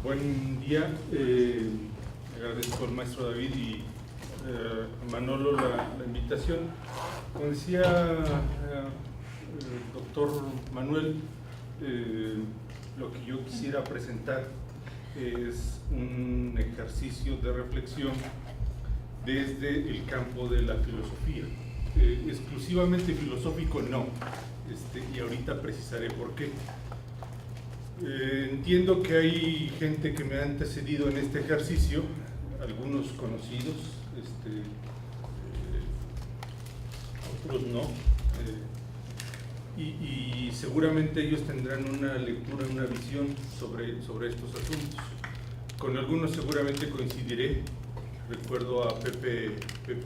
Buen día. Agradezco al maestro David y a Manolo la invitación. Como decía el doctor Manuel, lo que yo quisiera presentar es un ejercicio de reflexión desde el campo de la filosofía. Exclusivamente filosófico no, y ahorita precisaré por qué. Entiendo que hay gente que me ha antecedido en este ejercicio, algunos conocidos, otros no, y seguramente ellos tendrán una lectura, una visión sobre estos asuntos. Con algunos seguramente coincidiré. Recuerdo a Pepe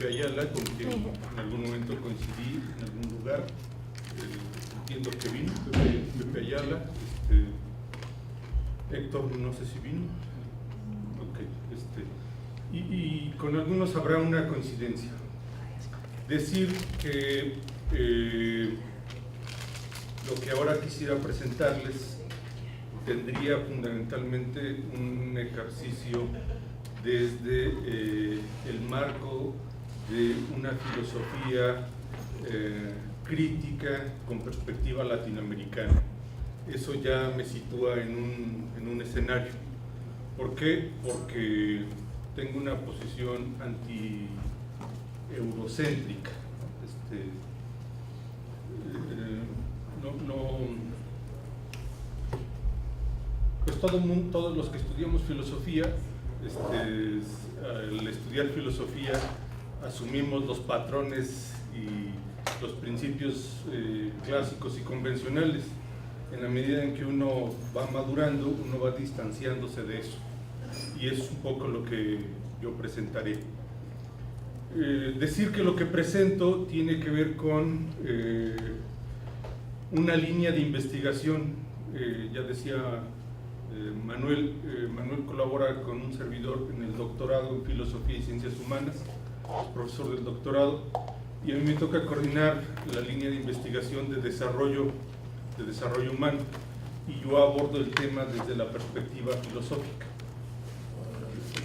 Ayala, con quien en algún momento coincidí en algún lugar. Entiendo que vino Pepe Ayala. Héctor, no sé si vino. Y con algunos habrá una coincidencia. Decir que lo que ahora quisiera presentarles tendría fundamentalmente un ejercicio desde el marco de una filosofía crítica con perspectiva latinoamericana. Eso ya me sitúa en un escenario. ¿Por qué? Porque tengo una posición anti-eurocéntrica. Pues todos los que estudiamos filosofía, al estudiar filosofía asumimos los patrones y los principios clásicos y convencionales. En la medida en que uno va madurando, uno va distanciándose de eso. Y es un poco lo que yo presentaré. Decir que lo que presento tiene que ver con una línea de investigación. Ya decía Manuel colabora con un servidor en el doctorado en Filosofía y Ciencias Humanas, es profesor del doctorado, y a mí me toca coordinar la línea de investigación de desarrollo humano, y yo abordo el tema desde la perspectiva filosófica.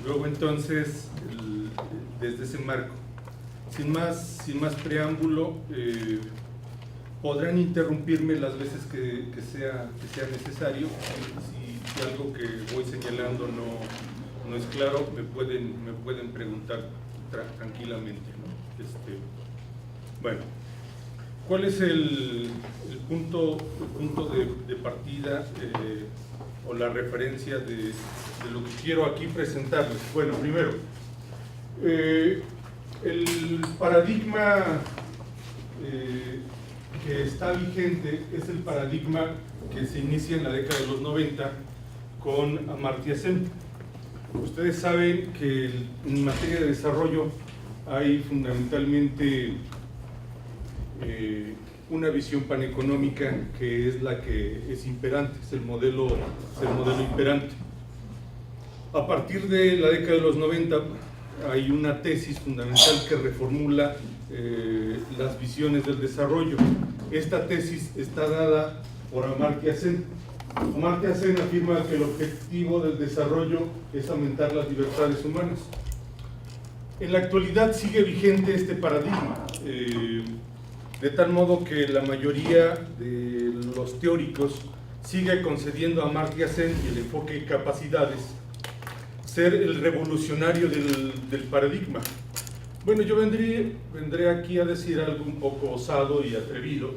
Luego entonces, desde ese marco, sin más preámbulo, podrán interrumpirme las veces que sea necesario. Si algo que voy señalando no es claro, me pueden preguntar tranquilamente, ¿no? Bueno, ¿cuál es el punto de partida o la referencia de lo que quiero aquí presentarles? Bueno, primero, el paradigma que está vigente es el paradigma que se inicia en la década de los 90 con Amartya Sen. Ustedes saben que en materia de desarrollo hay fundamentalmente una visión paneconómica que es la que es imperante, es el modelo imperante. A partir de la década de los 90 hay una tesis fundamental que reformula las visiones del desarrollo. Esta tesis está dada por Amartya Sen. Amartya Sen afirma que el objetivo del desarrollo es aumentar las libertades humanas. En la actualidad sigue vigente este paradigma, de tal modo que la mayoría de los teóricos sigue concediendo a Amartya Sen y el enfoque de capacidades ser el revolucionario del paradigma. Bueno, yo vendré aquí a decir algo un poco osado y atrevido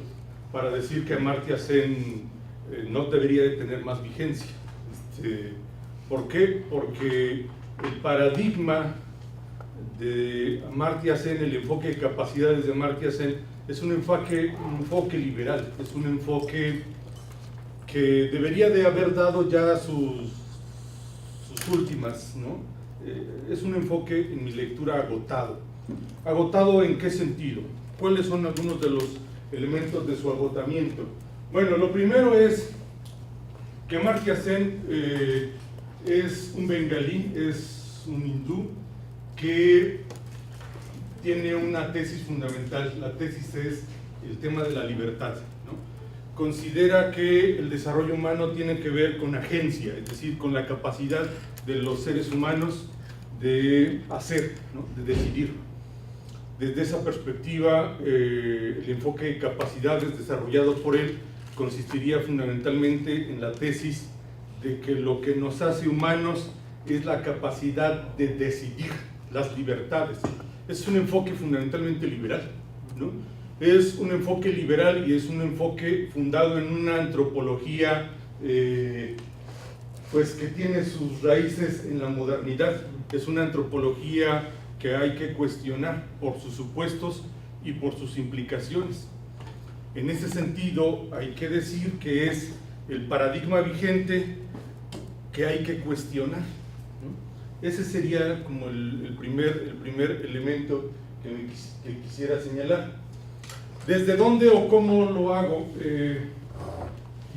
para decir que Amartya Sen no debería de tener más vigencia. ¿Por qué? Porque el paradigma de Amartya Sen, el enfoque de capacidades de Amartya Sen, es un enfoque liberal, es un enfoque que debería de haber dado ya sus últimas, ¿no? Es un enfoque, en mi lectura, agotado. ¿Agotado en qué sentido? ¿Cuáles son algunos de los elementos de su agotamiento? Bueno, lo primero es que Amartya Sen es un bengalí, es un hindú que tiene una tesis fundamental. La tesis es el tema de la libertad, ¿no? considera que el desarrollo humano tiene que ver con agencia, es decir, con la capacidad de los seres humanos de hacer, ¿no? De decidir. Desde esa perspectiva, el enfoque de capacidades desarrollado por él consistiría fundamentalmente en la tesis de que lo que nos hace humanos es la capacidad de decidir, las libertades. Es un enfoque fundamentalmente liberal, ¿no? Es un enfoque liberal y es un enfoque fundado en una antropología pues que tiene sus raíces en la modernidad. Es una antropología que hay que cuestionar por sus supuestos y por sus implicaciones. En ese sentido, hay que decir que es el paradigma vigente que hay que cuestionar, ¿no? Ese sería como el primer elemento que quisiera señalar. ¿Desde dónde o cómo lo hago?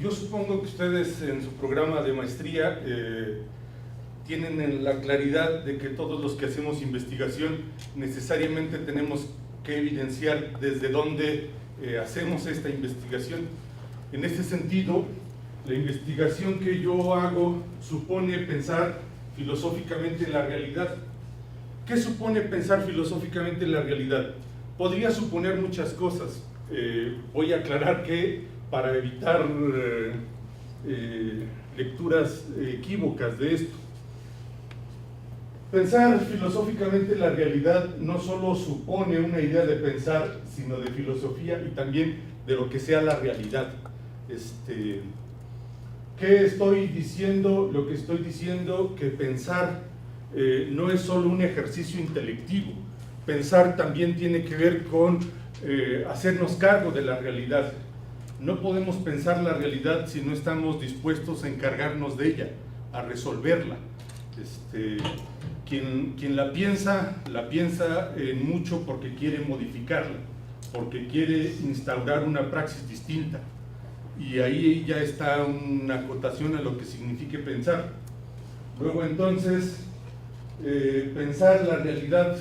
Yo supongo que ustedes en su programa de maestría tienen la claridad de que todos los que hacemos investigación necesariamente tenemos que evidenciar desde dónde hacemos esta investigación. En este sentido, la investigación que yo hago supone pensar filosóficamente en la realidad. ¿Qué supone pensar filosóficamente en la realidad? Podría suponer muchas cosas. Voy a aclarar que para evitar lecturas equívocas de esto, pensar filosóficamente la realidad no solo supone una idea de pensar, sino de filosofía y también de lo que sea la realidad. ¿Qué estoy diciendo? Lo que estoy diciendo que pensar no es solo un ejercicio intelectivo. Pensar también tiene que ver con hacernos cargo de la realidad. No podemos pensar la realidad si no estamos dispuestos a encargarnos de ella, a resolverla. Quien la piensa en mucho porque quiere modificarla, porque quiere instaurar una praxis distinta. Y ahí ya está una acotación a lo que signifique pensar. Luego entonces, pensar la realidad.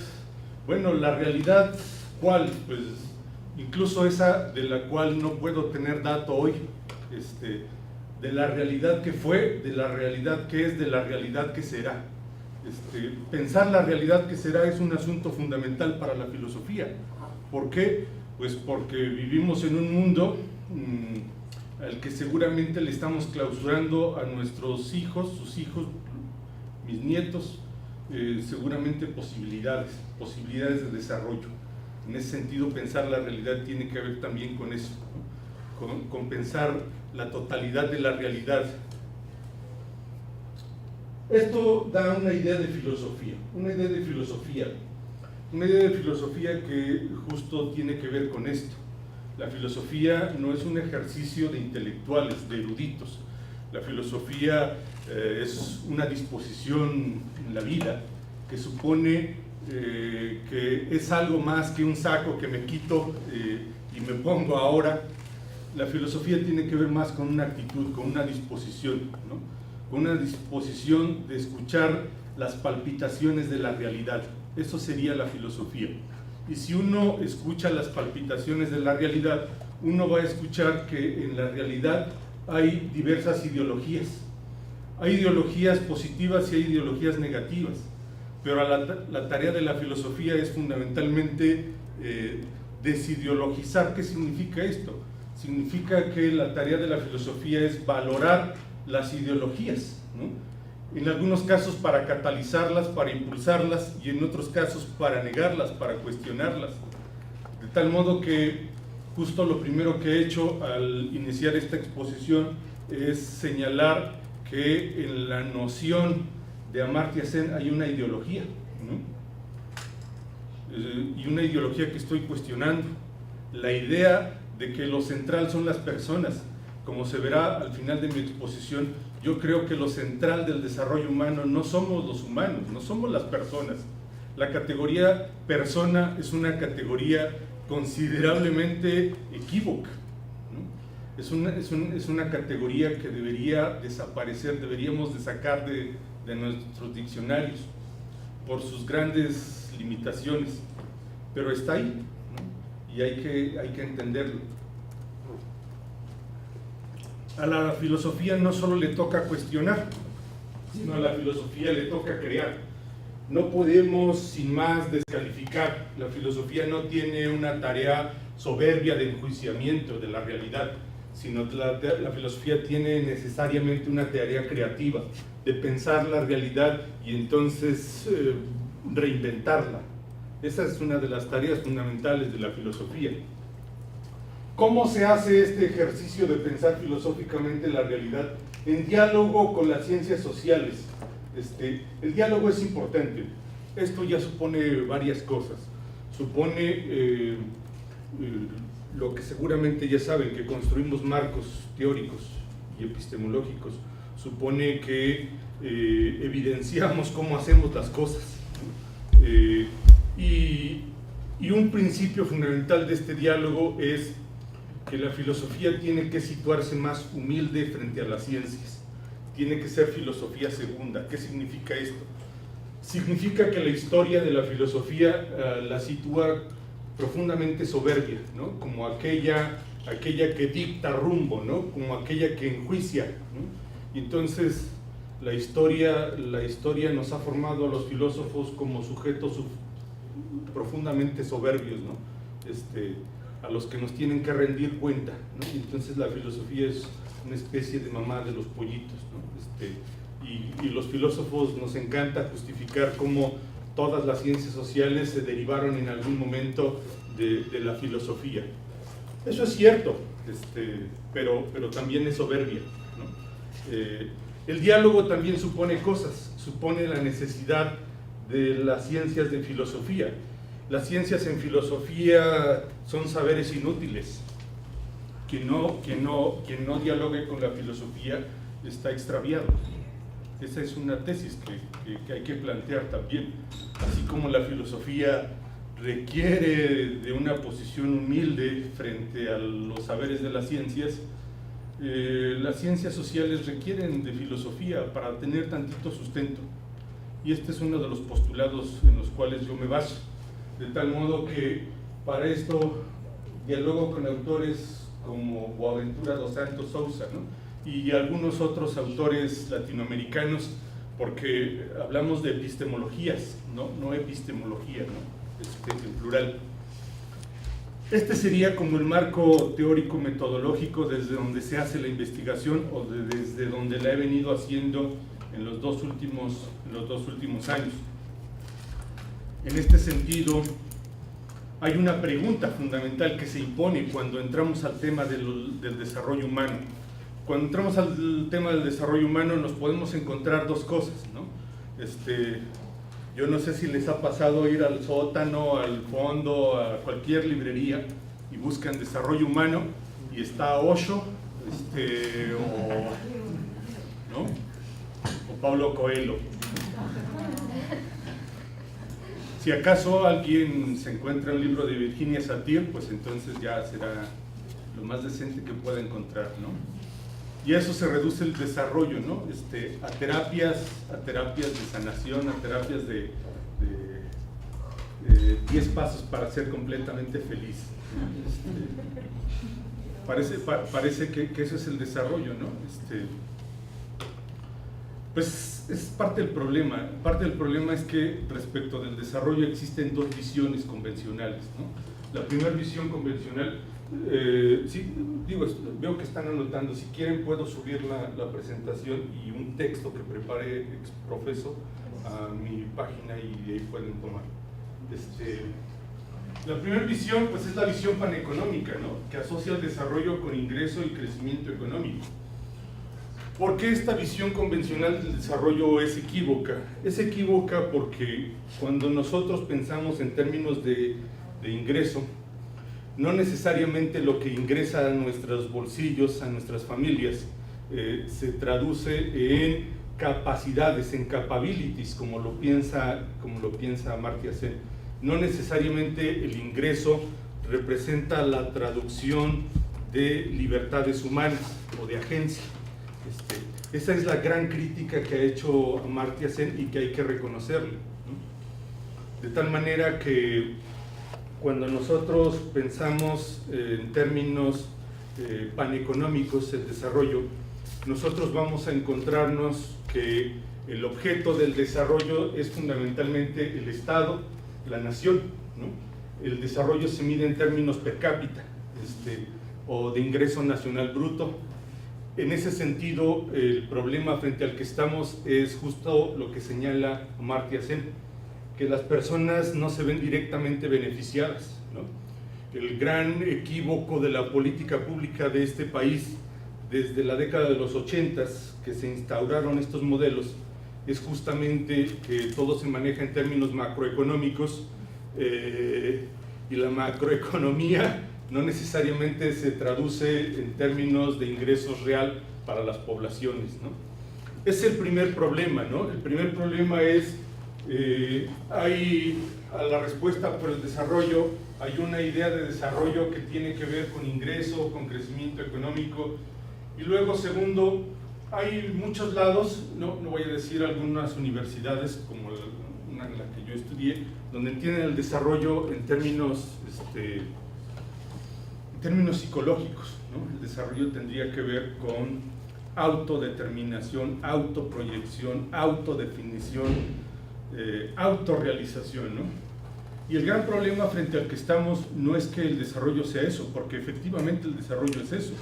Bueno, la realidad, ¿cuál? Pues incluso esa de la cual no puedo tener dato hoy, de la realidad que fue, de la realidad que es, de la realidad que será. Pensar la realidad que será es un asunto fundamental para la filosofía. ¿Por qué? Pues porque vivimos en un mundo al que seguramente le estamos clausurando a nuestros hijos, sus hijos, mis nietos, seguramente posibilidades de desarrollo. En ese sentido, pensar la realidad tiene que ver también con eso, ¿no? con pensar la totalidad de la realidad. Esto da una idea de filosofía, que justo tiene que ver con esto. La filosofía no es un ejercicio de intelectuales, de eruditos. La filosofía es una disposición en la vida que supone que es algo más que un saco que me quito y me pongo ahora. La filosofía tiene que ver más con una actitud, con una disposición, ¿no? Con una disposición de escuchar las palpitaciones de la realidad. Eso sería la filosofía. Y si uno escucha las palpitaciones de la realidad, uno va a escuchar que en la realidad hay diversas ideologías. Hay ideologías positivas y hay ideologías negativas. Pero la tarea de la filosofía es fundamentalmente desideologizar. ¿Qué significa esto? Significa que la tarea de la filosofía es valorar las ideologías, ¿no? En algunos casos para catalizarlas, para impulsarlas, y en otros casos para negarlas, para cuestionarlas. De tal modo que justo lo primero que he hecho al iniciar esta exposición es señalar que en la noción de Amartya Sen hay una ideología, ¿no? Y una ideología que estoy cuestionando. La idea de que lo central son las personas. Como se verá al final de mi exposición, yo creo que lo central del desarrollo humano no somos los humanos, no somos las personas. La categoría persona es una categoría considerablemente equívoca, ¿no? Es una categoría que debería desaparecer, deberíamos de sacar de nuestros diccionarios por sus grandes limitaciones, pero está ahí, ¿no? Y hay que entenderlo. a la filosofía no solo le toca cuestionar, sino a la filosofía le toca crear. No podemos sin más descalificar. La filosofía no tiene una tarea soberbia de enjuiciamiento de la realidad, sino la filosofía tiene necesariamente una tarea creativa, de pensar la realidad y entonces reinventarla. Esa es una de las tareas fundamentales de la filosofía. ¿Cómo se hace este ejercicio de pensar filosóficamente la realidad? En diálogo con las ciencias sociales. El diálogo es importante. Esto ya supone varias cosas. Supone lo que seguramente ya saben, que construimos marcos teóricos y epistemológicos. Supone que evidenciamos cómo hacemos las cosas. Y un principio fundamental de este diálogo es que la filosofía tiene que situarse más humilde frente a las ciencias. Tiene que ser filosofía segunda. ¿Qué significa esto? Significa que la historia de la filosofía la sitúa profundamente soberbia, ¿no? Como aquella que dicta rumbo, ¿no? Como aquella que enjuicia, ¿no? Y entonces la historia nos ha formado a los filósofos como sujetos profundamente soberbios, ¿no? A los que nos tienen que rendir cuenta, ¿no? Y entonces la filosofía es una especie de mamá de los pollitos, ¿no? Y los filósofos nos encanta justificar cómo todas las ciencias sociales se derivaron en algún momento de la filosofía. Eso es cierto, pero también es soberbia, ¿no? El diálogo también supone cosas, supone la necesidad de las ciencias de filosofía. Las ciencias en filosofía son saberes inútiles. Quien no dialogue con la filosofía está extraviado. Esa es una tesis que hay que plantear también. Así como la filosofía requiere de una posición humilde frente a los saberes de las ciencias sociales requieren de filosofía para tener tantito sustento. Y este es uno de los postulados en los cuales yo me baso. De tal modo que para esto dialogo con autores como Boaventura dos Santos Sousa, ¿no? Y algunos otros autores latinoamericanos, porque hablamos de epistemologías, no epistemología, ¿no? En plural. Este sería como el marco teórico-metodológico desde donde se hace la investigación o desde donde la he venido haciendo en los dos últimos años. En este sentido, hay una pregunta fundamental que se impone cuando entramos al tema del desarrollo humano. Cuando entramos al tema del desarrollo humano nos podemos encontrar dos cosas, ¿no? Yo no sé si les ha pasado ir al sótano, al fondo, a cualquier librería y buscan desarrollo humano y está Osho, ¿no? O Paulo Coelho. Si acaso alguien se encuentra el libro de Virginia Satir, pues entonces ya será lo más decente que pueda encontrar, ¿no? Y a eso se reduce el desarrollo, ¿no? A terapias de sanación, a terapias de 10 pasos para ser completamente feliz. Parece que eso es el desarrollo, ¿no? Pues es parte del problema. Parte del problema es que respecto del desarrollo existen dos visiones convencionales, ¿no? La primera visión convencional, veo que están anotando, si quieren puedo subir la presentación y un texto que preparé ex profeso a mi página y de ahí pueden tomar. La primera visión pues es la visión paneconómica, ¿no? Que asocia el desarrollo con ingreso y crecimiento económico. ¿Por qué esta visión convencional del desarrollo es equívoca? Es equívoca porque cuando nosotros pensamos en términos de ingreso, no necesariamente lo que ingresa a nuestros bolsillos, a nuestras familias, se traduce en capacidades, en capabilities, como lo piensa Amartya Sen. No necesariamente el ingreso representa la traducción de libertades humanas o de agencia. Esa es la gran crítica que ha hecho Amartya Sen y que hay que reconocerle, ¿no? De tal manera que cuando nosotros pensamos en términos paneconómicos, el desarrollo, nosotros vamos a encontrarnos que el objeto del desarrollo es fundamentalmente el Estado, la nación, ¿no? El desarrollo se mide en términos per cápita, o de ingreso nacional bruto. En ese sentido, el problema frente al que estamos es justo lo que señala Amartya Sen, que las personas no se ven directamente beneficiadas, ¿no? El gran equívoco de la política pública de este país desde la década de los 80s, que se instauraron estos modelos, es justamente que todo se maneja en términos macroeconómicos, y la macroeconomía no necesariamente se traduce en términos de ingresos real para las poblaciones, ¿no? Es el primer problema, ¿no? El primer problema es, hay a la respuesta por el desarrollo, hay una idea de desarrollo que tiene que ver con ingreso, con crecimiento económico, y luego, segundo, hay muchos lados, no voy a decir algunas universidades como una en la que yo estudié, donde entienden el desarrollo en términos psicológicos, ¿no? El desarrollo tendría que ver con autodeterminación, autoproyección, autodefinición, autorrealización, ¿no? Y el gran problema frente al que estamos no es que el desarrollo sea eso, porque efectivamente el desarrollo es eso.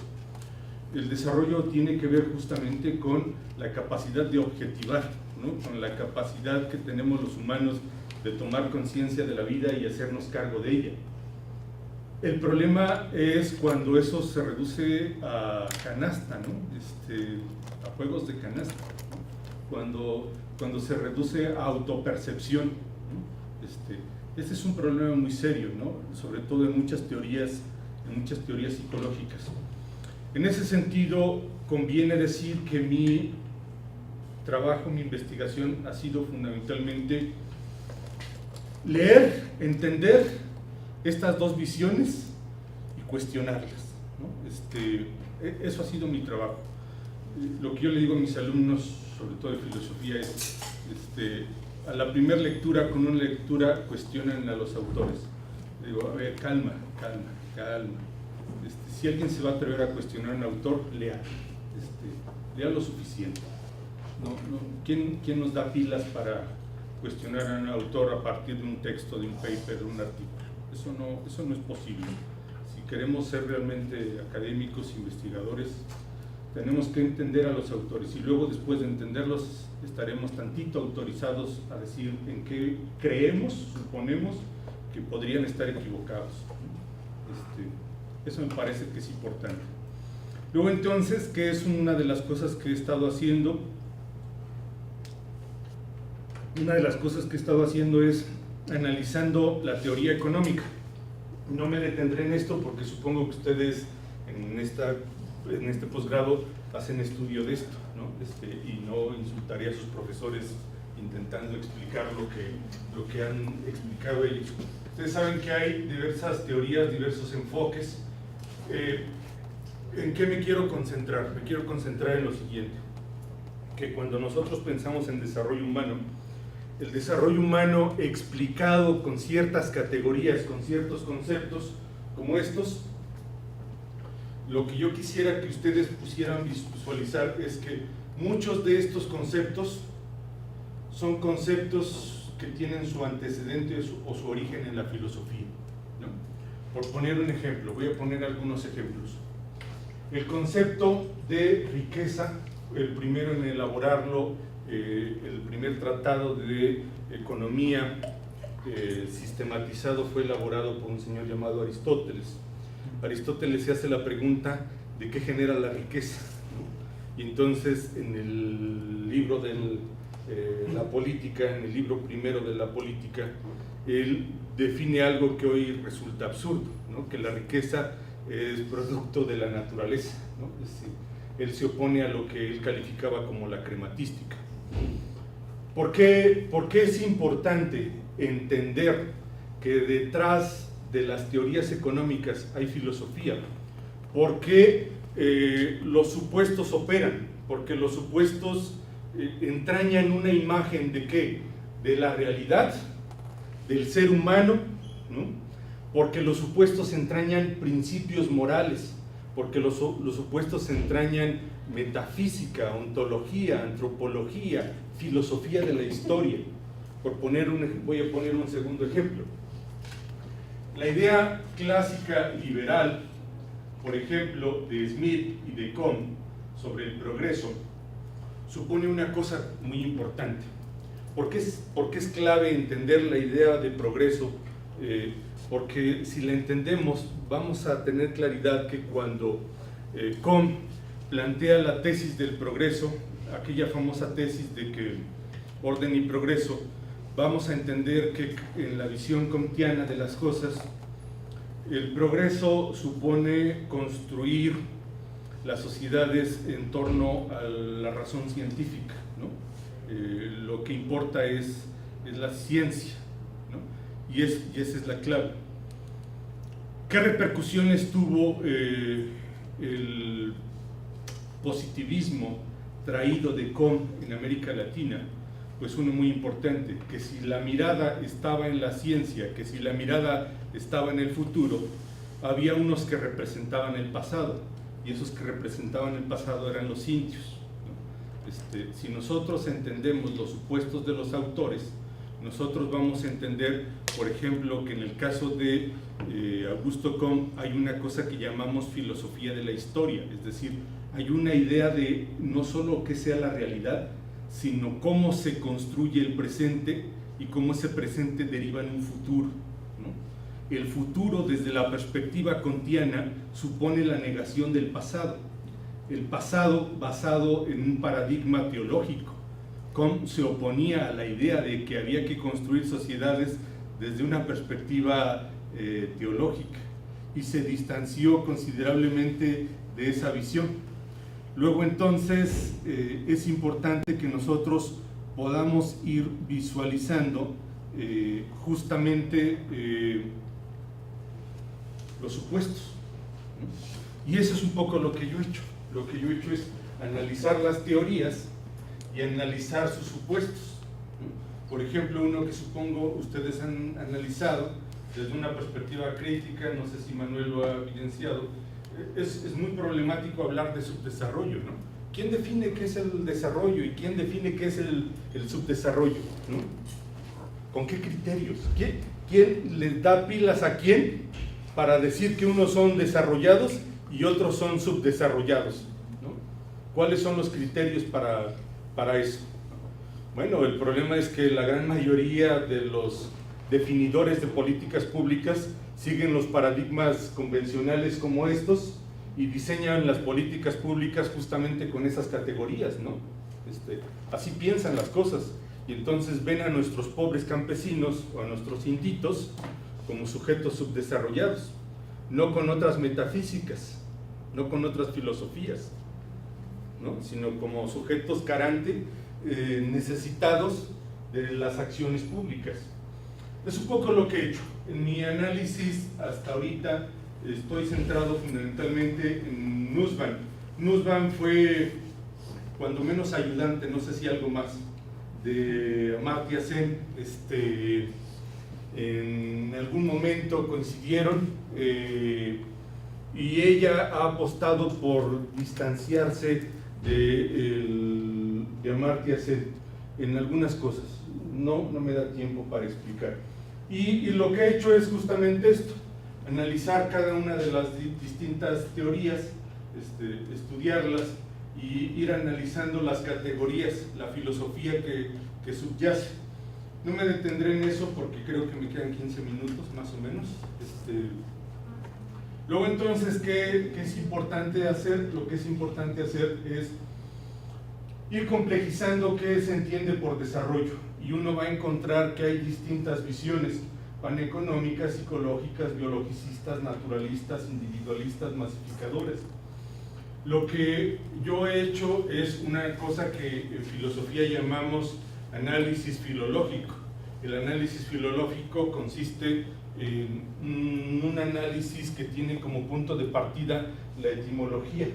El desarrollo tiene que ver justamente con la capacidad de objetivar, ¿no? Con la capacidad que tenemos los humanos de tomar conciencia de la vida y hacernos cargo de ella. El problema es cuando eso se reduce a canasta, ¿no? A juegos de canasta, ¿no? Cuando se reduce a autopercepción, ¿no? Este es un problema muy serio, ¿no? Sobre todo en muchas teorías psicológicas. En ese sentido, conviene decir que mi trabajo, mi investigación ha sido fundamentalmente leer, entender estas dos visiones y cuestionarlas, ¿no? Eso ha sido mi trabajo. Lo que yo le digo a mis alumnos, sobre todo de filosofía, es a la primera lectura, con una lectura, cuestionan a los autores. Le digo, a ver, calma. Si alguien se va a atrever a cuestionar a un autor, lea lo suficiente. ¿Quién nos da pilas para cuestionar a un autor a partir de un texto, de un paper, de un artículo? Eso no es posible. Si queremos ser realmente académicos, investigadores, tenemos que entender a los autores y luego, después de entenderlos, estaremos tantito autorizados a decir en qué creemos, suponemos que podrían estar equivocados. Eso me parece que es importante. Luego, entonces, ¿qué es una de las cosas que he estado haciendo? Una de las cosas que he estado haciendo es analizando la teoría económica. No me detendré en esto porque supongo que ustedes en este posgrado hacen estudio de esto, ¿no? Y no insultaré a sus profesores intentando explicar lo que han explicado ellos. Ustedes saben que hay diversas teorías, diversos enfoques. ¿En qué me quiero concentrar? Me quiero concentrar en lo siguiente, que cuando nosotros pensamos en desarrollo humano, el desarrollo humano explicado con ciertas categorías, con ciertos conceptos como estos, lo que yo quisiera que ustedes pusieran visualizar es que muchos de estos conceptos son conceptos que tienen su antecedente o su origen en la filosofía, ¿no? Por poner un ejemplo, voy a poner algunos ejemplos. El concepto de riqueza, el primero en elaborarlo, el primer tratado de economía sistematizado fue elaborado por un señor llamado Aristóteles. Aristóteles se hace la pregunta de qué genera la riqueza, ¿no? Y entonces en el libro de la política, en el libro primero de la política, él define algo que hoy resulta absurdo, ¿no? Que la riqueza es producto de la naturaleza, ¿no? Es decir, él se opone a lo que él calificaba como la crematística. ¿Por qué es importante entender que detrás de las teorías económicas hay filosofía? ¿Por qué los supuestos operan? Porque los supuestos entrañan una imagen de ¿qué? De la realidad, del ser humano, ¿no? Porque los supuestos entrañan principios morales, porque los supuestos entrañan metafísica, ontología, antropología, filosofía de la historia. Voy a poner un segundo ejemplo. La idea clásica liberal, por ejemplo, de Smith y de Comte sobre el progreso, supone una cosa muy importante. ¿Por qué es clave entender la idea de progreso? Porque si la entendemos, vamos a tener claridad que cuando Comte plantea la tesis del progreso, aquella famosa tesis de que orden y progreso, vamos a entender que en la visión comtiana de las cosas, el progreso supone construir las sociedades en torno a la razón científica, ¿no? Lo que importa es la ciencia, ¿no? Y esa es la clave. ¿Qué repercusiones tuvo el positivismo traído de Comte en América Latina? Pues uno muy importante, que si la mirada estaba en la ciencia, que si la mirada estaba en el futuro, había unos que representaban el pasado, y esos que representaban el pasado eran los indios, ¿no? Si nosotros entendemos los supuestos de los autores, nosotros vamos a entender, por ejemplo, que en el caso de Augusto Comte hay una cosa que llamamos filosofía de la historia, es decir, hay una idea de no solo que sea la realidad, sino cómo se construye el presente y cómo ese presente deriva en un futuro, ¿no? El futuro, desde la perspectiva kantiana, supone la negación del pasado, el pasado basado en un paradigma teológico. Comte se oponía a la idea de que había que construir sociedades desde una perspectiva teológica y se distanció considerablemente de esa visión. Luego entonces es importante que nosotros podamos ir visualizando justamente los supuestos, ¿no? Y eso es un poco lo que yo he hecho. Lo que yo he hecho es analizar las teorías y analizar sus supuestos, ¿no? Por ejemplo, uno que supongo ustedes han analizado desde una perspectiva crítica, no sé si Manuel lo ha evidenciado, es muy problemático hablar de subdesarrollo, ¿no? ¿Quién define qué es el desarrollo y quién define qué es el subdesarrollo, ¿no? ¿Con qué criterios? ¿Quién le da pilas a quién para decir que unos son desarrollados y otros son subdesarrollados, ¿no? ¿Cuáles son los criterios para eso? Bueno, el problema es que la gran mayoría de los definidores de políticas públicas siguen los paradigmas convencionales como estos y diseñan las políticas públicas justamente con esas categorías, ¿no? Así piensan las cosas, y entonces ven a nuestros pobres campesinos o a nuestros inditos como sujetos subdesarrollados, no con otras metafísicas, no con otras filosofías, ¿no? Sino como sujetos carantes, necesitados de las acciones públicas. Es un poco lo que he hecho. En mi análisis hasta ahorita estoy centrado fundamentalmente en Nussbaum. Nussbaum fue cuando menos ayudante, no sé si algo más, de Amartya Sen. En algún momento coincidieron y ella ha apostado por distanciarse de Amartya Sen en algunas cosas. No me da tiempo para explicar. Y lo que he hecho es justamente esto, analizar cada una de las distintas teorías, estudiarlas y ir analizando las categorías, la filosofía que subyace. No me detendré en eso porque creo que me quedan 15 minutos más o menos. Luego entonces, ¿qué es importante hacer? Lo que es importante hacer es ir complejizando qué se entiende por desarrollo, y uno va a encontrar que hay distintas visiones paneconómicas, psicológicas, biologicistas, naturalistas, individualistas, masificadoras. Lo que yo he hecho es una cosa que en filosofía llamamos análisis filológico. El análisis filológico consiste en un análisis que tiene como punto de partida la etimología,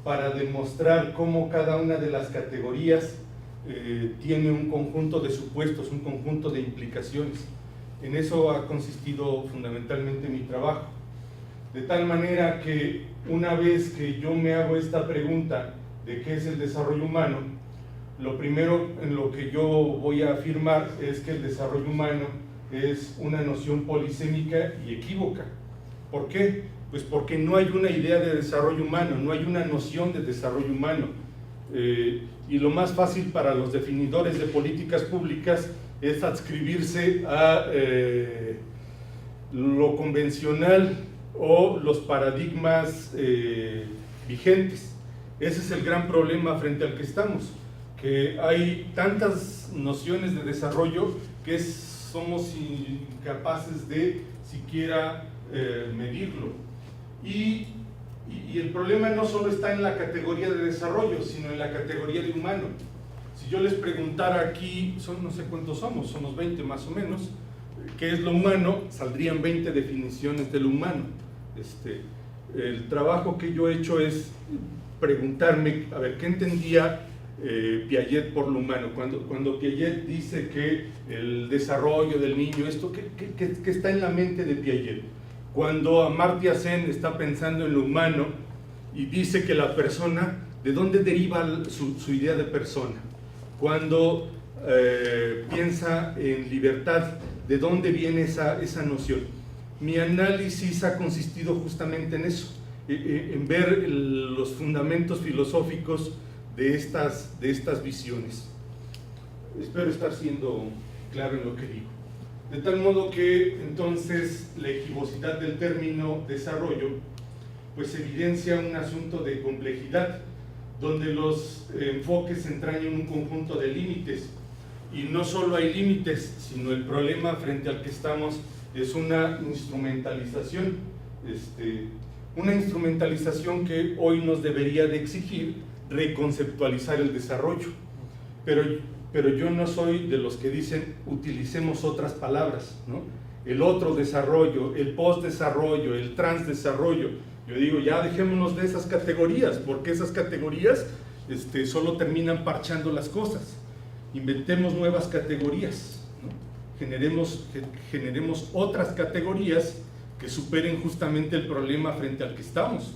para demostrar cómo cada una de las categorías tiene un conjunto de supuestos, un conjunto de implicaciones. En eso ha consistido fundamentalmente mi trabajo. de tal manera que una vez que yo me hago esta pregunta de qué es el desarrollo humano, lo primero en lo que yo voy a afirmar es que el desarrollo humano es una noción polisémica y equívoca. ¿Por qué? Pues porque no hay una idea de desarrollo humano, no hay una noción de desarrollo humano. Y lo más fácil para los definidores de políticas públicas es adscribirse a lo convencional o los paradigmas vigentes. Ese es el gran problema frente al que estamos, que hay tantas nociones de desarrollo que somos incapaces de siquiera medirlo. Y el problema no solo está en la categoría de desarrollo, sino en la categoría de humano. Si yo les preguntara aquí, no sé cuántos somos 20 más o menos, ¿qué es lo humano? Saldrían 20 definiciones de lo humano. El trabajo que yo he hecho es preguntarme, a ver, ¿qué entendía Piaget por lo humano? Cuando Piaget dice que el desarrollo del niño, esto, ¿qué está en la mente de Piaget? Cuando Amartya Sen está pensando en lo humano y dice que la persona, ¿de dónde deriva su idea de persona? Cuando piensa en libertad, ¿de dónde viene esa noción? Mi análisis ha consistido justamente en eso, en ver los fundamentos filosóficos de estas visiones. Espero estar siendo claro en lo que digo. De tal modo que entonces la equivocidad del término desarrollo pues evidencia un asunto de complejidad, donde los enfoques entrañan un conjunto de límites, y no solo hay límites, sino el problema frente al que estamos es una instrumentalización, una instrumentalización que hoy nos debería de exigir reconceptualizar el desarrollo, pero yo no soy de los que dicen utilicemos otras palabras, ¿no? El otro desarrollo, el postdesarrollo, el transdesarrollo. Yo digo, ya dejémonos de esas categorías, porque esas categorías solo terminan parchando las cosas. Inventemos nuevas categorías, ¿no? Generemos otras categorías que superen justamente el problema frente al que estamos,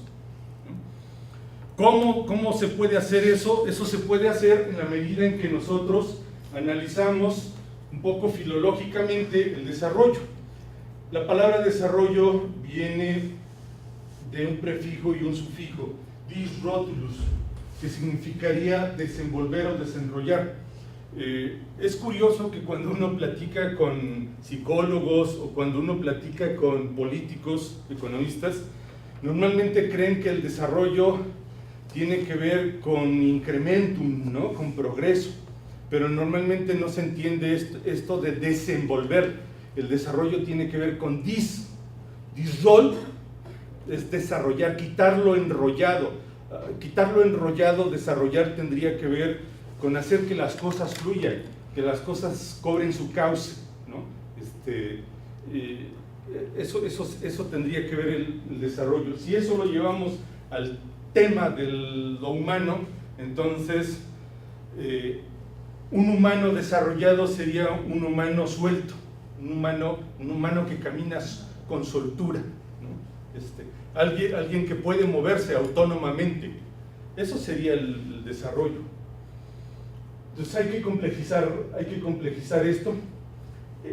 ¿no? ¿Cómo se puede hacer eso? Eso se puede hacer en la medida en que nosotros analizamos un poco filológicamente el desarrollo. La palabra desarrollo viene de un prefijo y un sufijo, dis rotulus, que significaría desenvolver o desenrollar. Es curioso que cuando uno platica con psicólogos o cuando uno platica con políticos, economistas, normalmente creen que el desarrollo tiene que ver con incrementum, ¿no? Con progreso, pero normalmente no se entiende esto de desenvolver. El desarrollo tiene que ver con dissolve, es desarrollar, quitarlo enrollado. Quitarlo enrollado, desarrollar tendría que ver con hacer que las cosas fluyan, que las cosas cobren su cauce, ¿no? Eso tendría que ver el desarrollo. Si eso lo llevamos al tema de lo humano, entonces un humano desarrollado sería un humano suelto, un humano que camina con soltura, ¿no? Alguien que puede moverse autónomamente. Eso sería el desarrollo. Entonces hay que complejizar esto.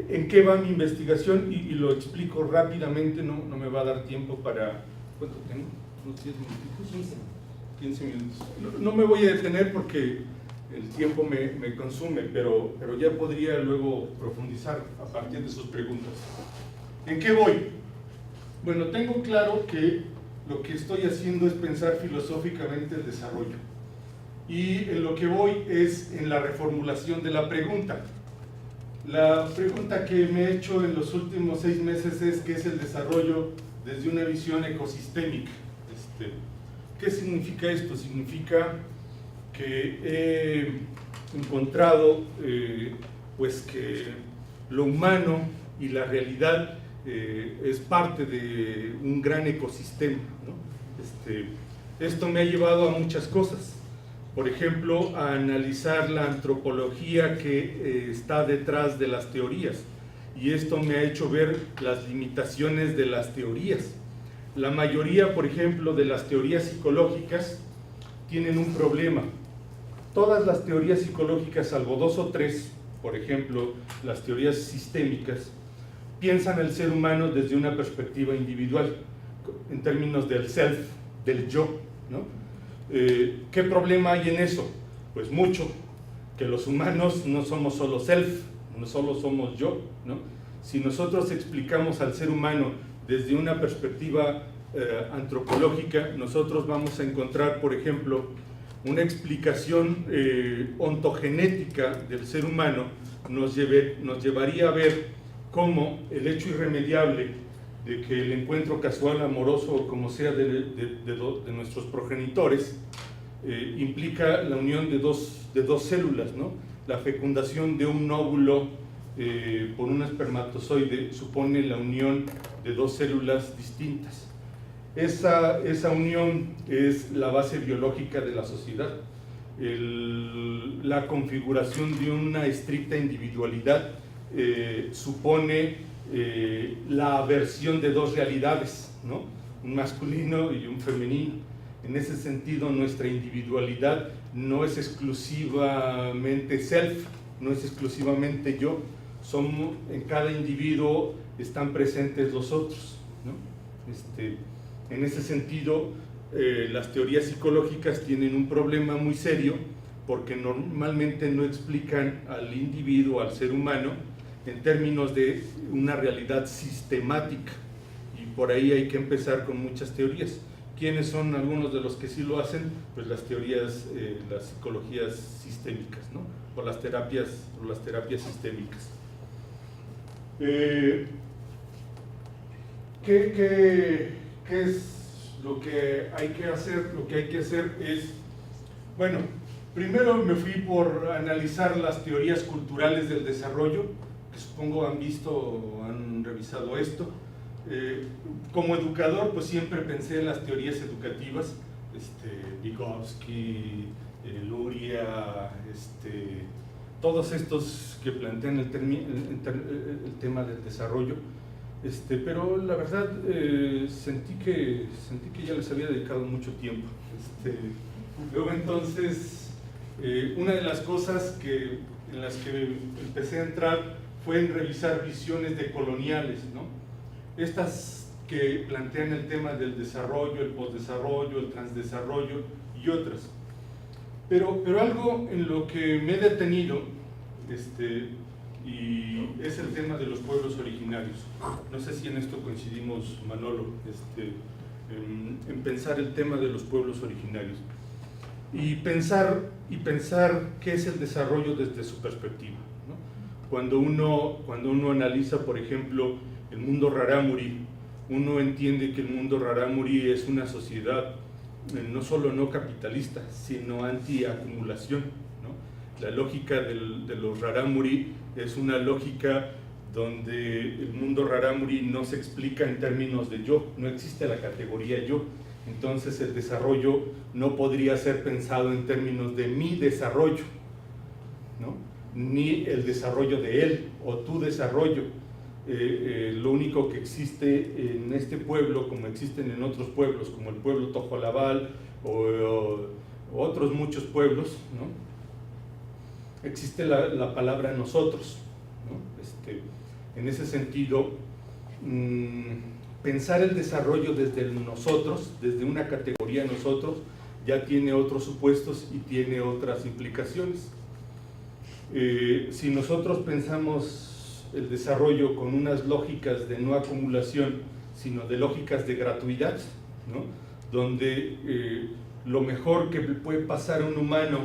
¿En qué va mi investigación? Y lo explico rápidamente, no me va a dar tiempo para... ¿Cuánto tengo? ¿Unos 10 minutos? 15 minutos. No me voy a detener porque el tiempo me consume, pero ya podría luego profundizar a partir de sus preguntas. ¿En qué voy? Bueno, tengo claro que lo que estoy haciendo es pensar filosóficamente el desarrollo. Y en lo que voy es en la reformulación de la pregunta. La pregunta que me he hecho en los últimos 6 meses es ¿qué es el desarrollo desde una visión ecosistémica? ¿Qué significa esto? Significa que he encontrado pues que lo humano y la realidad es parte de un gran ecosistema, ¿no? Esto me ha llevado a muchas cosas. Por ejemplo, a analizar la antropología que está detrás de las teorías. Y esto me ha hecho ver las limitaciones de las teorías. La mayoría, por ejemplo, de las teorías psicológicas tienen un problema. Todas las teorías psicológicas, salvo 2 o 3, por ejemplo, las teorías sistémicas, piensan el ser humano desde una perspectiva individual, en términos del self, del yo, ¿no? ¿Qué problema hay en eso? Pues mucho, que los humanos no somos solo self, no solo somos yo, ¿no? Si nosotros explicamos al ser humano desde una perspectiva antropológica, nosotros vamos a encontrar, por ejemplo, una explicación ontogenética del ser humano nos llevaría a ver cómo el hecho irremediable de que el encuentro casual, amoroso o como sea de nuestros progenitores implica la unión de dos células, ¿no? La fecundación de un óvulo por un espermatozoide supone la unión de 2 células distintas. Esa unión es la base biológica de la sociedad. La configuración de una estricta individualidad supone la aversión de 2 realidades, ¿no? Un masculino y un femenino. En ese sentido, nuestra individualidad no es exclusivamente self, no es exclusivamente yo. En cada individuo están presentes los otros, ¿no? En ese sentido, las teorías psicológicas tienen un problema muy serio porque normalmente no explican al individuo, al ser humano, en términos de una realidad sistemática, y por ahí hay que empezar con muchas teorías. ¿Quiénes son algunos de los que sí lo hacen? Pues las teorías, las psicologías sistémicas, ¿no? O las terapias sistémicas. ¿Qué es lo que hay que hacer? Lo que hay que hacer es, bueno, primero me fui por analizar las teorías culturales del desarrollo, que supongo han visto o han revisado esto. Como educador, pues siempre pensé en las teorías educativas, Vygotsky, Luria, todos estos que plantean el tema del desarrollo, pero la verdad sentí que ya les había dedicado mucho tiempo. Luego entonces, una de las cosas en las que empecé a entrar fue en revisar visiones decoloniales, ¿no? Estas que plantean el tema del desarrollo, el postdesarrollo, el transdesarrollo y otras. Pero algo en lo que me he detenido, y es el tema de los pueblos originarios. No sé si en esto coincidimos, Manolo, en pensar el tema de los pueblos originarios. Y pensar qué es el desarrollo desde su perspectiva, ¿no? Cuando uno analiza, por ejemplo, el mundo rarámuri, uno entiende que el mundo rarámuri es una sociedad no solo no capitalista, sino anti-acumulación, ¿no? La lógica de los rarámuri es una lógica donde el mundo rarámuri no se explica en términos de yo, no existe la categoría yo. Entonces el desarrollo no podría ser pensado en términos de mi desarrollo, ¿no? Ni el desarrollo de él o tu desarrollo. Lo único que existe en este pueblo, como existen en otros pueblos, como el pueblo Tojolabal o otros muchos pueblos, ¿no? Existe la palabra nosotros, ¿no? En ese sentido, pensar el desarrollo desde el nosotros, desde una categoría nosotros, ya tiene otros supuestos y tiene otras implicaciones. Si nosotros pensamos el desarrollo con unas lógicas de no acumulación, sino de lógicas de gratuidad, ¿no? Donde lo mejor que puede pasar a un humano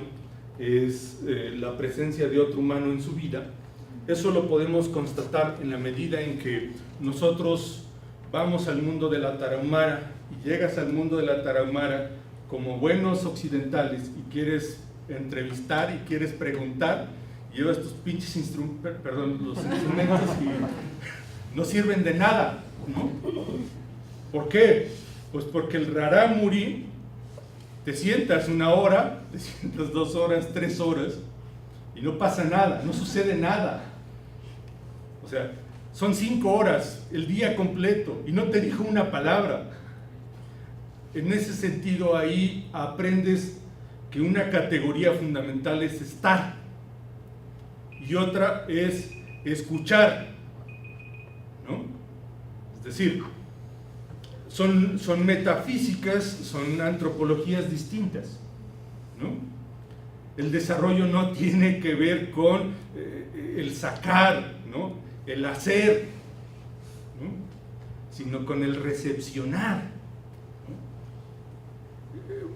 es la presencia de otro humano en su vida, eso lo podemos constatar en la medida en que nosotros vamos al mundo de la Tarahumara y llegas al mundo de la Tarahumara como buenos occidentales y quieres entrevistar y quieres preguntar, llevas tus pinches los instrumentos y no sirven de nada, ¿no? ¿Por qué? Pues porque el rarámuri, te sientas 1 hora, te sientas 2 horas, 3 horas y no pasa nada, no sucede nada. O sea, son 5 horas, el día completo, y no te dijo una palabra, En ese sentido, ahí aprendes que una categoría fundamental es estar y otra es escuchar, ¿no? Es decir, son metafísicas, son antropologías distintas, ¿no? El desarrollo no tiene que ver con el sacar, ¿no? El hacer, ¿no? Sino con el recepcionar,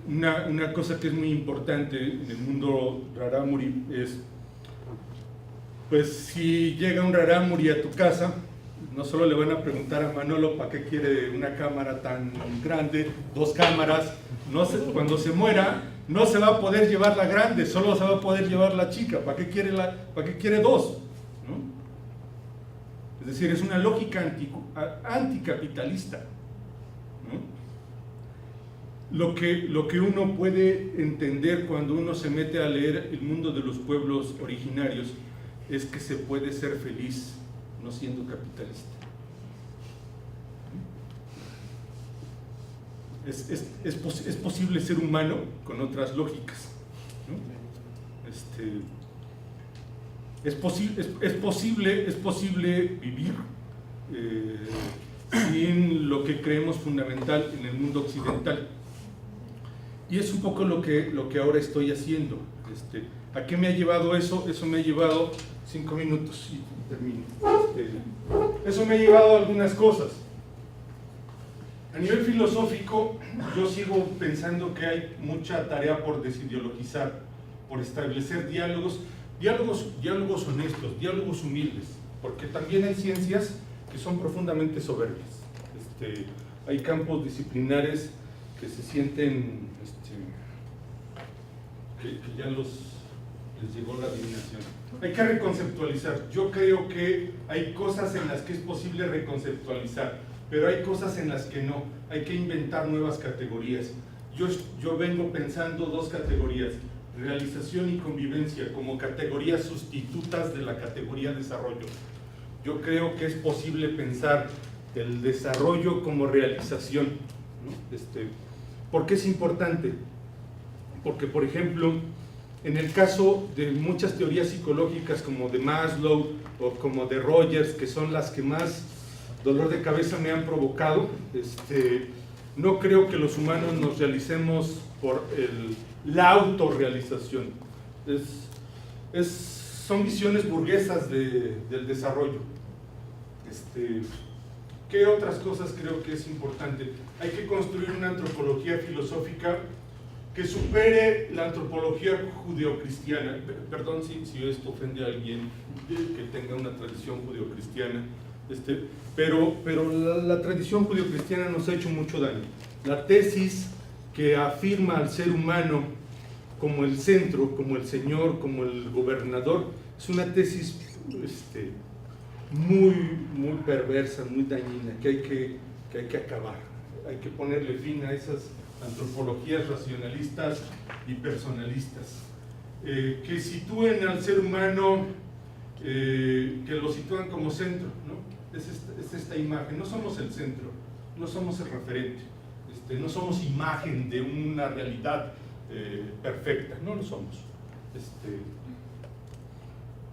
¿no? Una cosa que es muy importante en el mundo rarámuri es, pues si llega un rarámuri a tu casa, no solo le van a preguntar a Manolo para qué quiere una cámara tan grande, 2 cámaras, cuando se muera no se va a poder llevar la grande, solo se va a poder llevar la chica, ¿para qué quiere 2? ¿No? Es decir, es una lógica anticapitalista, ¿no? Lo que uno puede entender cuando uno se mete a leer el mundo de los pueblos originarios es que se puede ser feliz no siendo capitalista. Es posible ser humano con otras lógicas, ¿no? Es posible vivir sin lo que creemos fundamental en el mundo occidental. Y es un poco lo que ahora estoy haciendo. ¿A qué me ha llevado eso? Eso me ha llevado 5 minutos y termino. Eso me ha llevado a algunas cosas. A nivel filosófico, yo sigo pensando que hay mucha tarea por desideologizar, por establecer diálogos honestos, diálogos humildes, porque también hay ciencias que son profundamente soberbias. Hay campos disciplinares que se sienten que ya les llegó la adivinación. Hay que reconceptualizar. Yo creo que hay cosas en las que es posible reconceptualizar, pero hay cosas en las que no. Hay que inventar nuevas categorías. Yo vengo pensando 2 categorías, realización y convivencia, como categorías sustitutas de la categoría desarrollo. Yo creo que es posible pensar el desarrollo como realización, ¿no? ¿Por qué es importante? Porque, por ejemplo, en el caso de muchas teorías psicológicas como de Maslow o como de Rogers, que son las que más dolor de cabeza me han provocado, no creo que los humanos nos realicemos por la autorrealización. Son visiones burguesas del desarrollo. ¿Qué otras cosas creo que es importante? Hay que construir una antropología filosófica que supere la antropología judeocristiana. Perdón si esto ofende a alguien que tenga una tradición judeocristiana, pero la tradición judeocristiana nos ha hecho mucho daño. La tesis que afirma al ser humano como el centro, como el señor, como el gobernador, es una tesis muy perversa, muy dañina, que hay que acabar. Hay que ponerle fin a esas antropologías racionalistas y personalistas que sitúen al ser humano, que lo sitúan como centro, ¿no? Es esta imagen. No somos el centro, no somos el referente, no somos imagen de una realidad perfecta, no lo somos.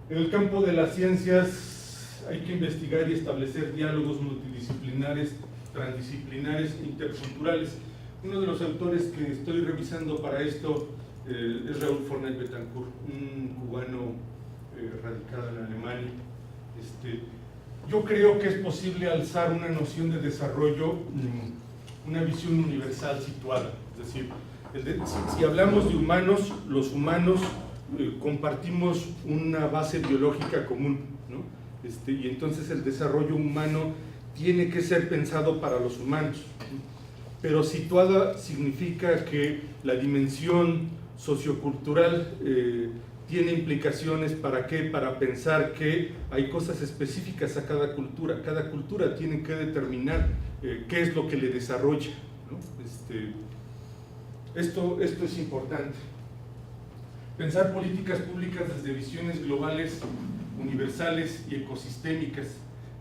En el campo de las ciencias hay que investigar y establecer diálogos multidisciplinares, transdisciplinares e interculturales. Uno de los autores que estoy revisando para esto es Raúl Fornet Betancourt, un cubano radicado en Alemania. Yo creo que es posible alzar una noción de desarrollo, una visión universal situada. Es decir, si hablamos de humanos, los humanos compartimos una base biológica común, ¿no? Y entonces el desarrollo humano tiene que ser pensado para los humanos. Pero situada significa que la dimensión sociocultural tiene implicaciones ¿para qué? Para pensar que hay cosas específicas a cada cultura. Cada cultura tiene que determinar qué es lo que le desarrolla, ¿no? Esto es importante. Pensar políticas públicas desde visiones globales, universales y ecosistémicas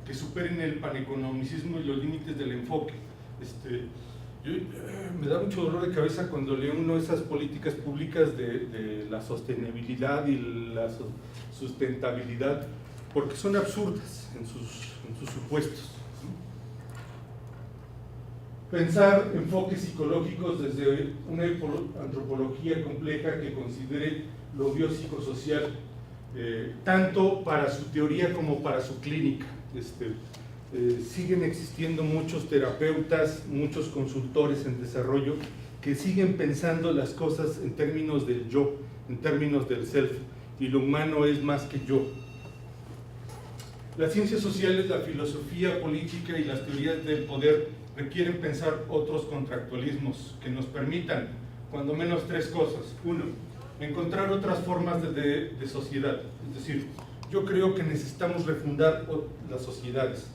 que superen el paneconomicismo y los límites del enfoque. Me da mucho dolor de cabeza cuando leo uno de esas políticas públicas de la sostenibilidad y la sustentabilidad, porque son absurdas en sus supuestos. Pensar enfoques psicológicos desde una antropología compleja que considere lo biopsicosocial, tanto para su teoría como para su clínica. Siguen existiendo muchos terapeutas, muchos consultores en desarrollo que siguen pensando las cosas en términos del yo, en términos del self, y lo humano es más que yo. Las ciencias sociales, la filosofía política y las teorías del poder requieren pensar otros contractualismos que nos permitan, cuando menos, tres cosas. Uno, encontrar otras formas de sociedad. Es decir, yo creo que necesitamos refundar las sociedades.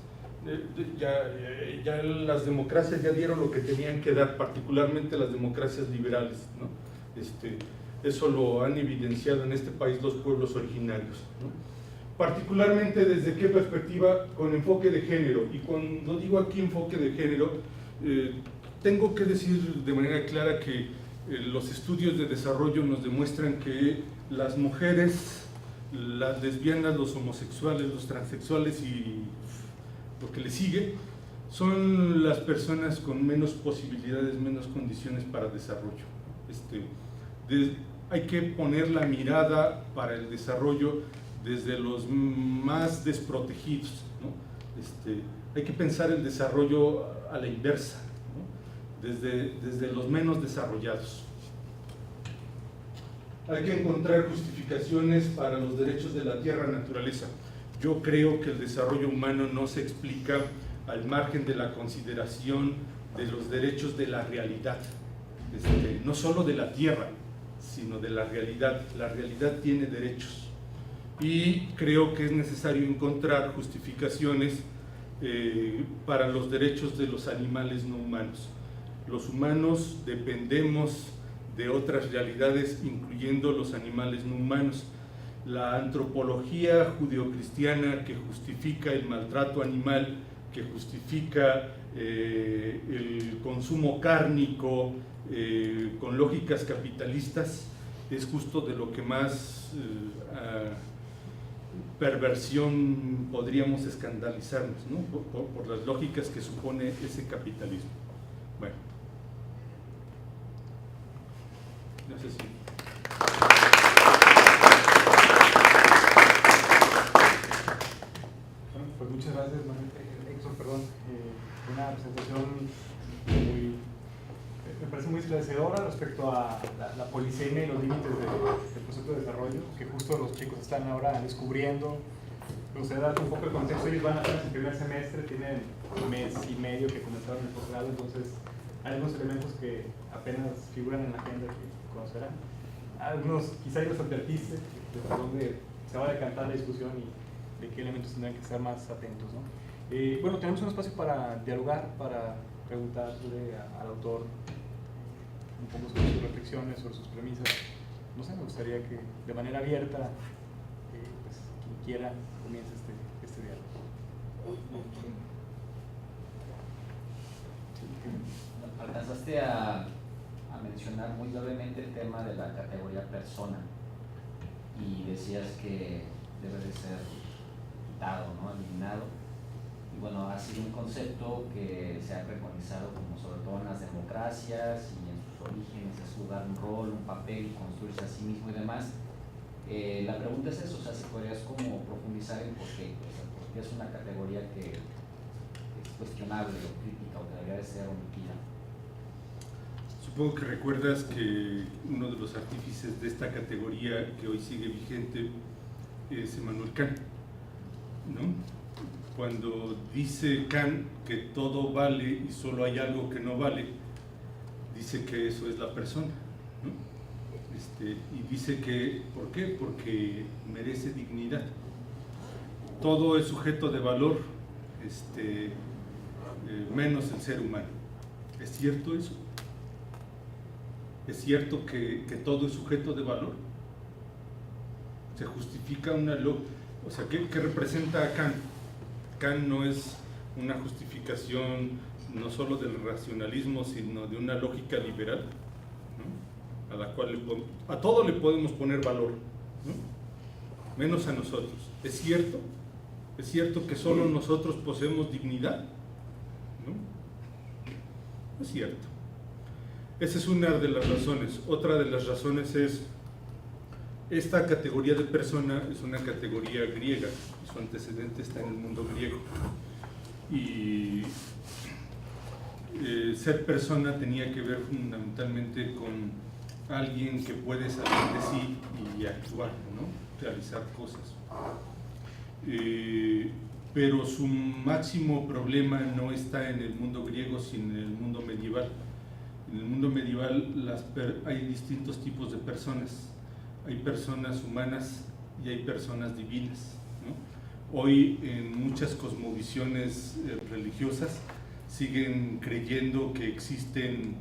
Ya las democracias ya dieron lo que tenían que dar, particularmente las democracias liberales, ¿no? Eso lo han evidenciado en este país los pueblos originarios, ¿no? Particularmente desde qué perspectiva, con enfoque de género. Y cuando digo aquí enfoque de género, tengo que decir de manera clara que los estudios de desarrollo nos demuestran que las mujeres, las lesbianas, los homosexuales, los transexuales y lo que le sigue, son las personas con menos posibilidades, menos condiciones para desarrollo. Hay que poner la mirada para el desarrollo desde los más desprotegidos, ¿no? Hay que pensar el desarrollo a la inversa, ¿no? desde los menos desarrollados. Hay que encontrar justificaciones para los derechos de la tierra naturaleza. Yo creo que el desarrollo humano no se explica al margen de la consideración de los derechos de la realidad, no solo de la tierra, sino de la realidad. La realidad tiene derechos y creo que es necesario encontrar justificaciones para los derechos de los animales no humanos. Los humanos dependemos de otras realidades, incluyendo los animales no humanos. La antropología judeocristiana que justifica el maltrato animal, que justifica el consumo cárnico con lógicas capitalistas, es justo de lo que más perversión podríamos escandalizarnos, ¿no? Por las lógicas que supone ese capitalismo. Bueno, no sé si... Pues muchas gracias, Héctor, perdón. Una presentación me parece muy esclarecedora respecto a la polisemia y los límites del proceso de desarrollo, que justo los chicos están ahora descubriendo. Me gustaría dar un poco de contexto. Ellos van apenas en primer semestre, tienen un mes y medio que comenzaron el posgrado, entonces hay algunos elementos que apenas figuran en la agenda que conocerán. Algunos quizá ya los advertiste, de dónde se va a decantar la discusión y de qué elementos tendrán que estar más atentos, ¿no? Bueno, tenemos un espacio para dialogar, para preguntarle al autor un poco sobre sus reflexiones, sobre sus premisas. No sé, me gustaría que de manera abierta, pues, quien quiera comience este diálogo. Alcanzaste a mencionar muy brevemente el tema de la categoría persona y decías que debe de ser quitado, ¿no? Eliminado. Y bueno, ha sido un concepto que se ha preconizado como sobre todo en las democracias y en sus orígenes, es jugar un rol, un papel, construirse a sí mismo y demás. La pregunta es eso, o sea, si podrías como profundizar en por qué, o sea, por qué es una categoría que es cuestionable o crítica o que debería de ser omitida. Supongo que recuerdas que uno de los artífices de esta categoría que hoy sigue vigente es Immanuel Kant, ¿no? Cuando dice Kant que todo vale y solo hay algo que no vale, dice que eso es la persona, ¿no? Y dice que, ¿por qué? Porque merece dignidad. Todo es sujeto de valor, menos el ser humano. ¿Es cierto eso? ¿Es cierto que todo es sujeto de valor? ¿Se justifica una lógica? O sea, ¿qué representa a Kant? Kant no es una justificación no solo del racionalismo, sino de una lógica liberal, ¿no? A la cual a todo le podemos poner valor, ¿no? Menos a nosotros. ¿Es cierto? ¿Es cierto que solo nosotros poseemos dignidad? ¿No? No es cierto. Esa es una de las razones. Otra de las razones es, esta categoría de persona es una categoría griega, y su antecedente está en el mundo griego. Y ser persona tenía que ver fundamentalmente con alguien que puede salir de sí y actuar, ¿no? Realizar cosas. Pero su máximo problema no está en el mundo griego, sino en el mundo medieval. En el mundo medieval hay distintos tipos de personas. Hay personas humanas y hay personas divinas, ¿no? Hoy en muchas cosmovisiones religiosas siguen creyendo que existen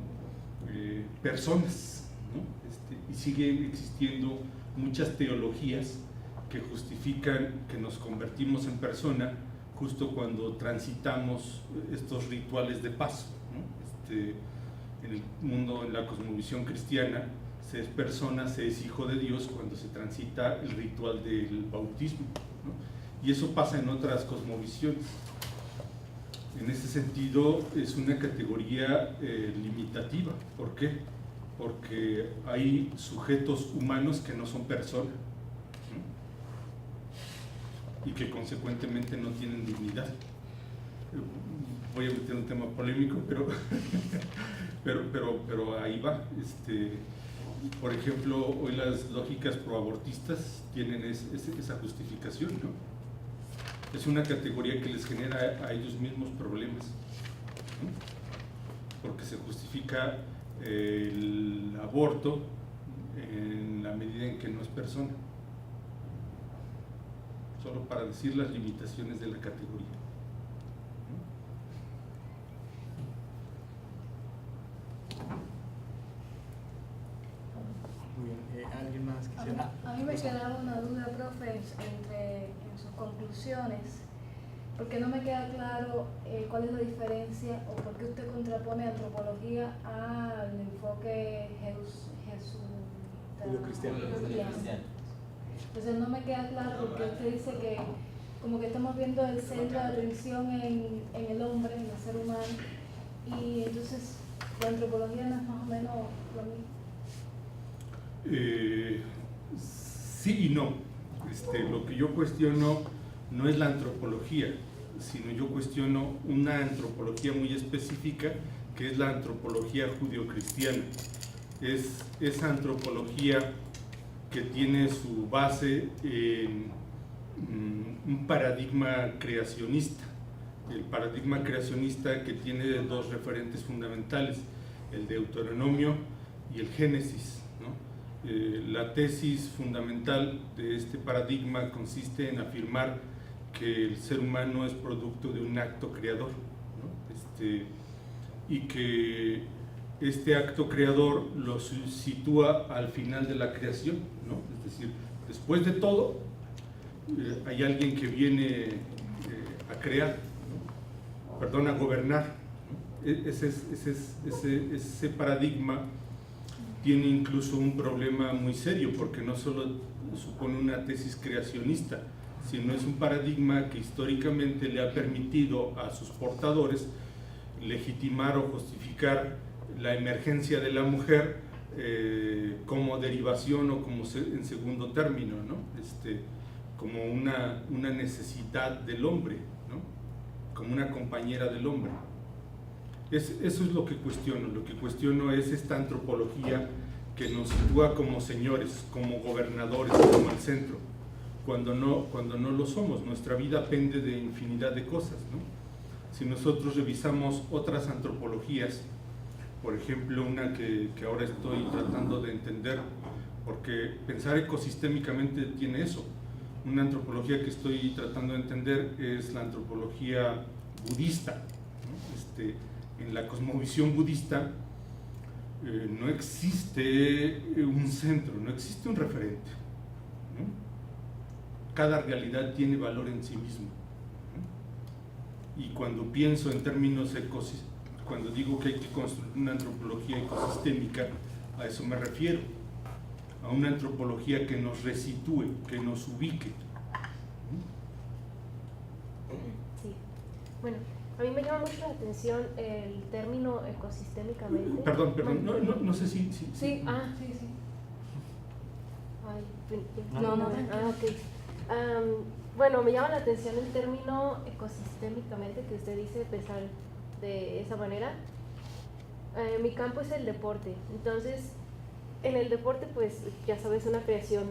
personas, ¿no? Y siguen existiendo muchas teologías que justifican que nos convertimos en persona justo cuando transitamos estos rituales de paso, ¿no? En el mundo, en la cosmovisión cristiana, se es persona, se es hijo de Dios cuando se transita el ritual del bautismo, ¿no? Y eso pasa en otras cosmovisiones. En ese sentido es una categoría limitativa. ¿Por qué? Porque hay sujetos humanos que no son personas, ¿no? Y que consecuentemente no tienen dignidad. Voy a meter un tema polémico, pero ahí va. Por ejemplo, hoy las lógicas proabortistas tienen esa justificación, ¿no? Es una categoría que les genera a ellos mismos problemas, ¿no? Porque se justifica el aborto en la medida en que no es persona. Solo para decir las limitaciones de la categoría. Muy bien. ¿Alguien más quisiera? A mí me quedaba una duda, profe, en sus conclusiones, porque no me queda claro cuál es la diferencia o por qué usted contrapone antropología al enfoque Judío-cristiano. Entonces no me queda claro porque usted dice que como que estamos viendo el centro de atención en el hombre, en el ser humano, y entonces la antropología no es más o menos lo mismo. Sí y no. Lo que yo cuestiono no es la antropología, sino yo cuestiono una antropología muy específica que es la antropología judio-cristiana. Es esa antropología que tiene su base en un paradigma creacionista. El paradigma creacionista que tiene dos referentes fundamentales, el Deuteronomio y el Génesis, ¿no? La tesis fundamental de este paradigma consiste en afirmar que el ser humano es producto de un acto creador, ¿no? Y que este acto creador lo sitúa al final de la creación, ¿no? Es decir, después de todo, hay alguien que viene a crear, ¿no? Perdón, a gobernar, ¿no? Ese paradigma tiene incluso un problema muy serio, porque no solo supone una tesis creacionista, sino es un paradigma que históricamente le ha permitido a sus portadores legitimar o justificar la emergencia de la mujer como derivación o como en segundo término, ¿no? Como una necesidad del hombre, ¿no? Como una compañera del hombre. Eso es lo que cuestiono. Lo que cuestiono es esta antropología que nos sitúa como señores, como gobernadores, como el centro, cuando no lo somos. Nuestra vida pende de infinidad de cosas, ¿no? Si nosotros revisamos otras antropologías, por ejemplo, una que ahora estoy tratando de entender, porque pensar ecosistémicamente tiene eso. Una antropología que estoy tratando de entender es la antropología budista, ¿no? En la cosmovisión budista no existe un centro, no existe un referente, ¿no? Cada realidad tiene valor en sí mismo, ¿no? Y cuando pienso en términos cuando digo que hay que construir una antropología ecosistémica, a eso me refiero, a una antropología que nos resitúe, que nos ubique. Sí. Bueno, a mí me llama mucho la atención el término ecosistémicamente. Perdón, no sé si... Sí, Sí, sí. Ay, No, ok. Bueno, me llama la atención el término ecosistémicamente que usted dice, pensar de esa manera. Mi campo es el deporte, entonces en el deporte pues ya sabes, una creación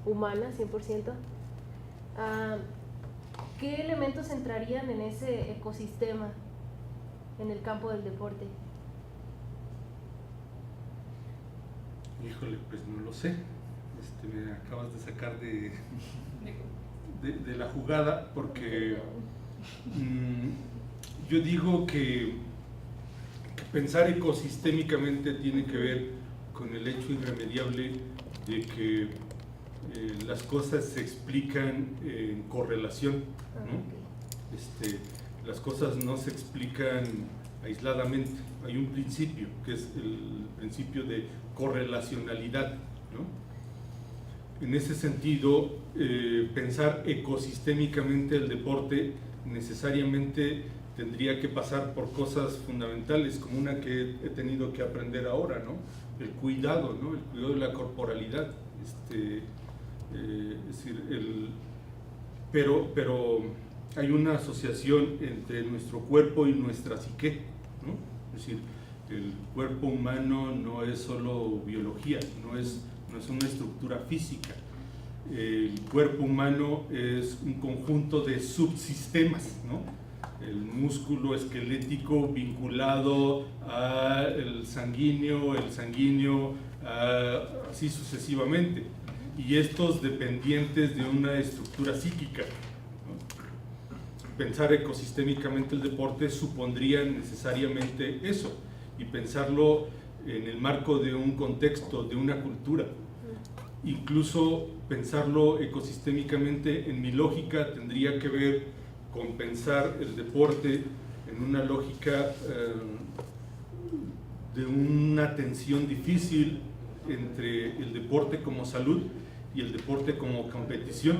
humana 100%. ¿Qué elementos entrarían en ese ecosistema en el campo del deporte? Híjole, pues no lo sé. Me acabas de sacar de la jugada, porque yo digo que pensar ecosistémicamente tiene que ver con el hecho irremediable de que las cosas se explican en correlación, ¿no? Las cosas no se explican aisladamente. Hay un principio, que es el principio de correlacionalidad, ¿no? En ese sentido, pensar ecosistémicamente el deporte necesariamente tendría que pasar por cosas fundamentales, como una que he tenido que aprender ahora, ¿no? El cuidado, ¿no? El cuidado de la corporalidad. Es decir, pero hay una asociación entre nuestro cuerpo y nuestra psique, ¿no? Es decir, el cuerpo humano no es solo biología, no es una estructura física. El cuerpo humano es un conjunto de subsistemas, ¿no? El músculo esquelético vinculado al sanguíneo, así sucesivamente, y estos dependientes de una estructura psíquica, ¿no? Pensar ecosistémicamente el deporte supondría necesariamente eso, y pensarlo en el marco de un contexto, de una cultura. Incluso pensarlo ecosistémicamente, en mi lógica, tendría que ver con pensar el deporte en una lógica de una tensión difícil entre el deporte como salud y el deporte como competición.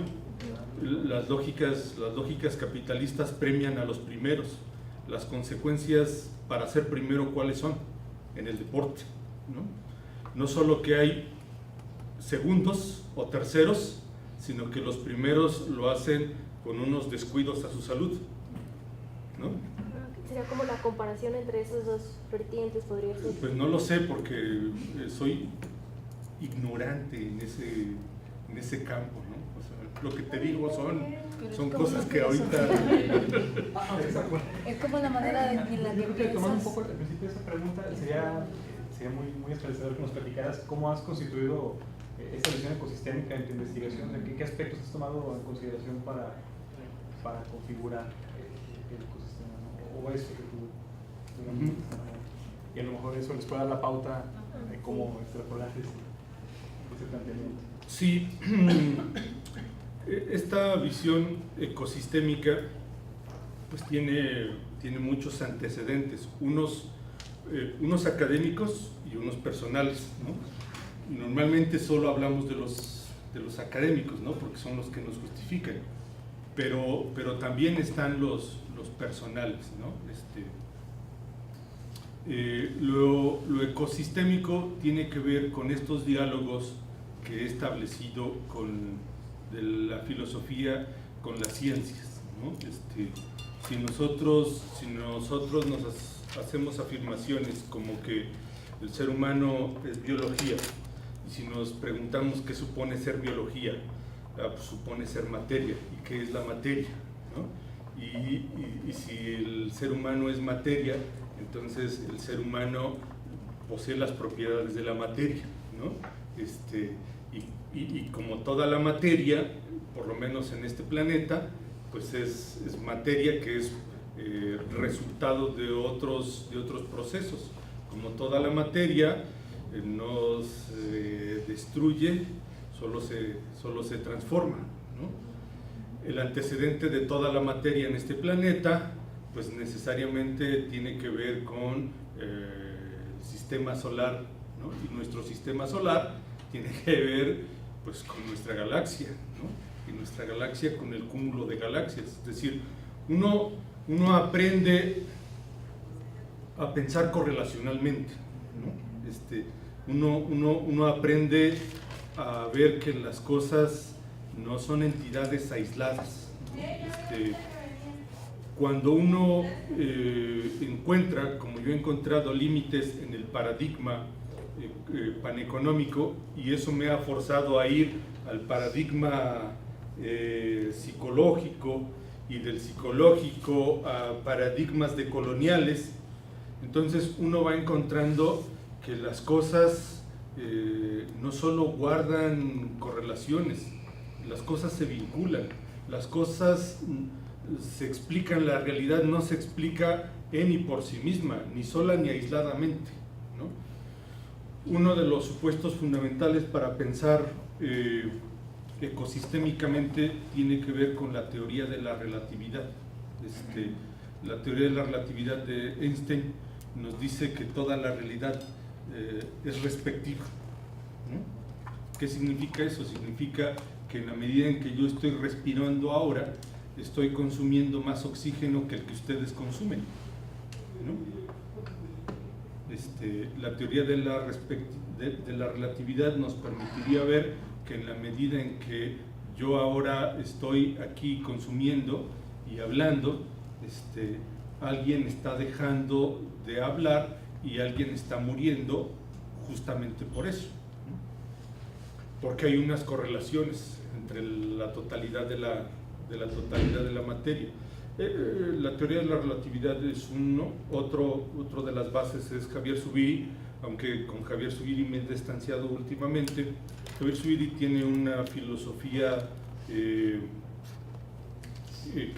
Las lógicas capitalistas premian a los primeros. Las consecuencias para ser primero, ¿cuáles son? En el deporte, ¿no? No solo que hay segundos o terceros, sino que los primeros lo hacen con unos descuidos a su salud, ¿no? Sería como la comparación entre esos dos vertientes, podría ser. Pues no lo sé, porque soy ignorante en ese campo, ¿no? O sea, lo que te digo son cosas que ahorita... Es como la manera en la que Tomando un piensas. poco al principio de esa pregunta, sería muy esclarecedor que nos platicaras cómo has constituido esta visión ecosistémica en tu investigación. ¿Qué aspectos has tomado en consideración para configurar el ecosistema, ¿no? O eso que tú y a lo mejor eso les puede dar la pauta de cómo extrapolar ese planteamiento? Sí, esta visión ecosistémica pues tiene muchos antecedentes, unos académicos y unos personales, ¿no? Y normalmente solo hablamos de los académicos, ¿no? Porque son los que nos justifican, pero también están los personales, ¿no? Lo ecosistémico tiene que ver con estos diálogos que he establecido de la filosofía con las ciencias, ¿no? Si nosotros nos hacemos afirmaciones como que el ser humano es biología, y si nos preguntamos qué supone ser biología, pues supone ser materia. ¿Y qué es la materia, ¿no? Y si el ser humano es materia, entonces el ser humano posee las propiedades de la materia, ¿no? Y como toda la materia, por lo menos en este planeta, pues es materia que es resultado de otros procesos. Como toda la materia no se destruye, solo se transforma, ¿no? El antecedente de toda la materia en este planeta pues necesariamente tiene que ver con el sistema solar, ¿no? Y nuestro sistema solar tiene que ver pues con nuestra galaxia, ¿no? Y nuestra galaxia con el cúmulo de galaxias. Es decir, uno aprende a pensar correlacionalmente, ¿no? Uno aprende a ver que las cosas no son entidades aisladas. Cuando uno encuentra, como yo he encontrado, límites en el paradigma paneconómico, y eso me ha forzado a ir al paradigma psicológico, y del psicológico a paradigmas decoloniales, entonces uno va encontrando que las cosas no solo guardan correlaciones, las cosas se vinculan, las cosas se explican, la realidad no se explica en y por sí misma, ni sola ni aisladamente, ¿no? Uno de los supuestos fundamentales para pensar ecosistémicamente tiene que ver con la teoría de la relatividad. La teoría de la relatividad de Einstein nos dice que toda la realidad es respectiva, ¿no? ¿Qué significa eso? Significa que en la medida en que yo estoy respirando ahora, estoy consumiendo más oxígeno que el que ustedes consumen, ¿no? La teoría de la relatividad nos permitiría ver que en la medida en que yo ahora estoy aquí consumiendo y hablando, alguien está dejando de hablar y alguien está muriendo justamente por eso, ¿no? Porque hay unas correlaciones entre la totalidad de la materia. La teoría de la relatividad es uno, otro de las bases es Javier Zubiri, aunque con Javier Zubiri me he distanciado últimamente. Javier Zubiri tiene una filosofía que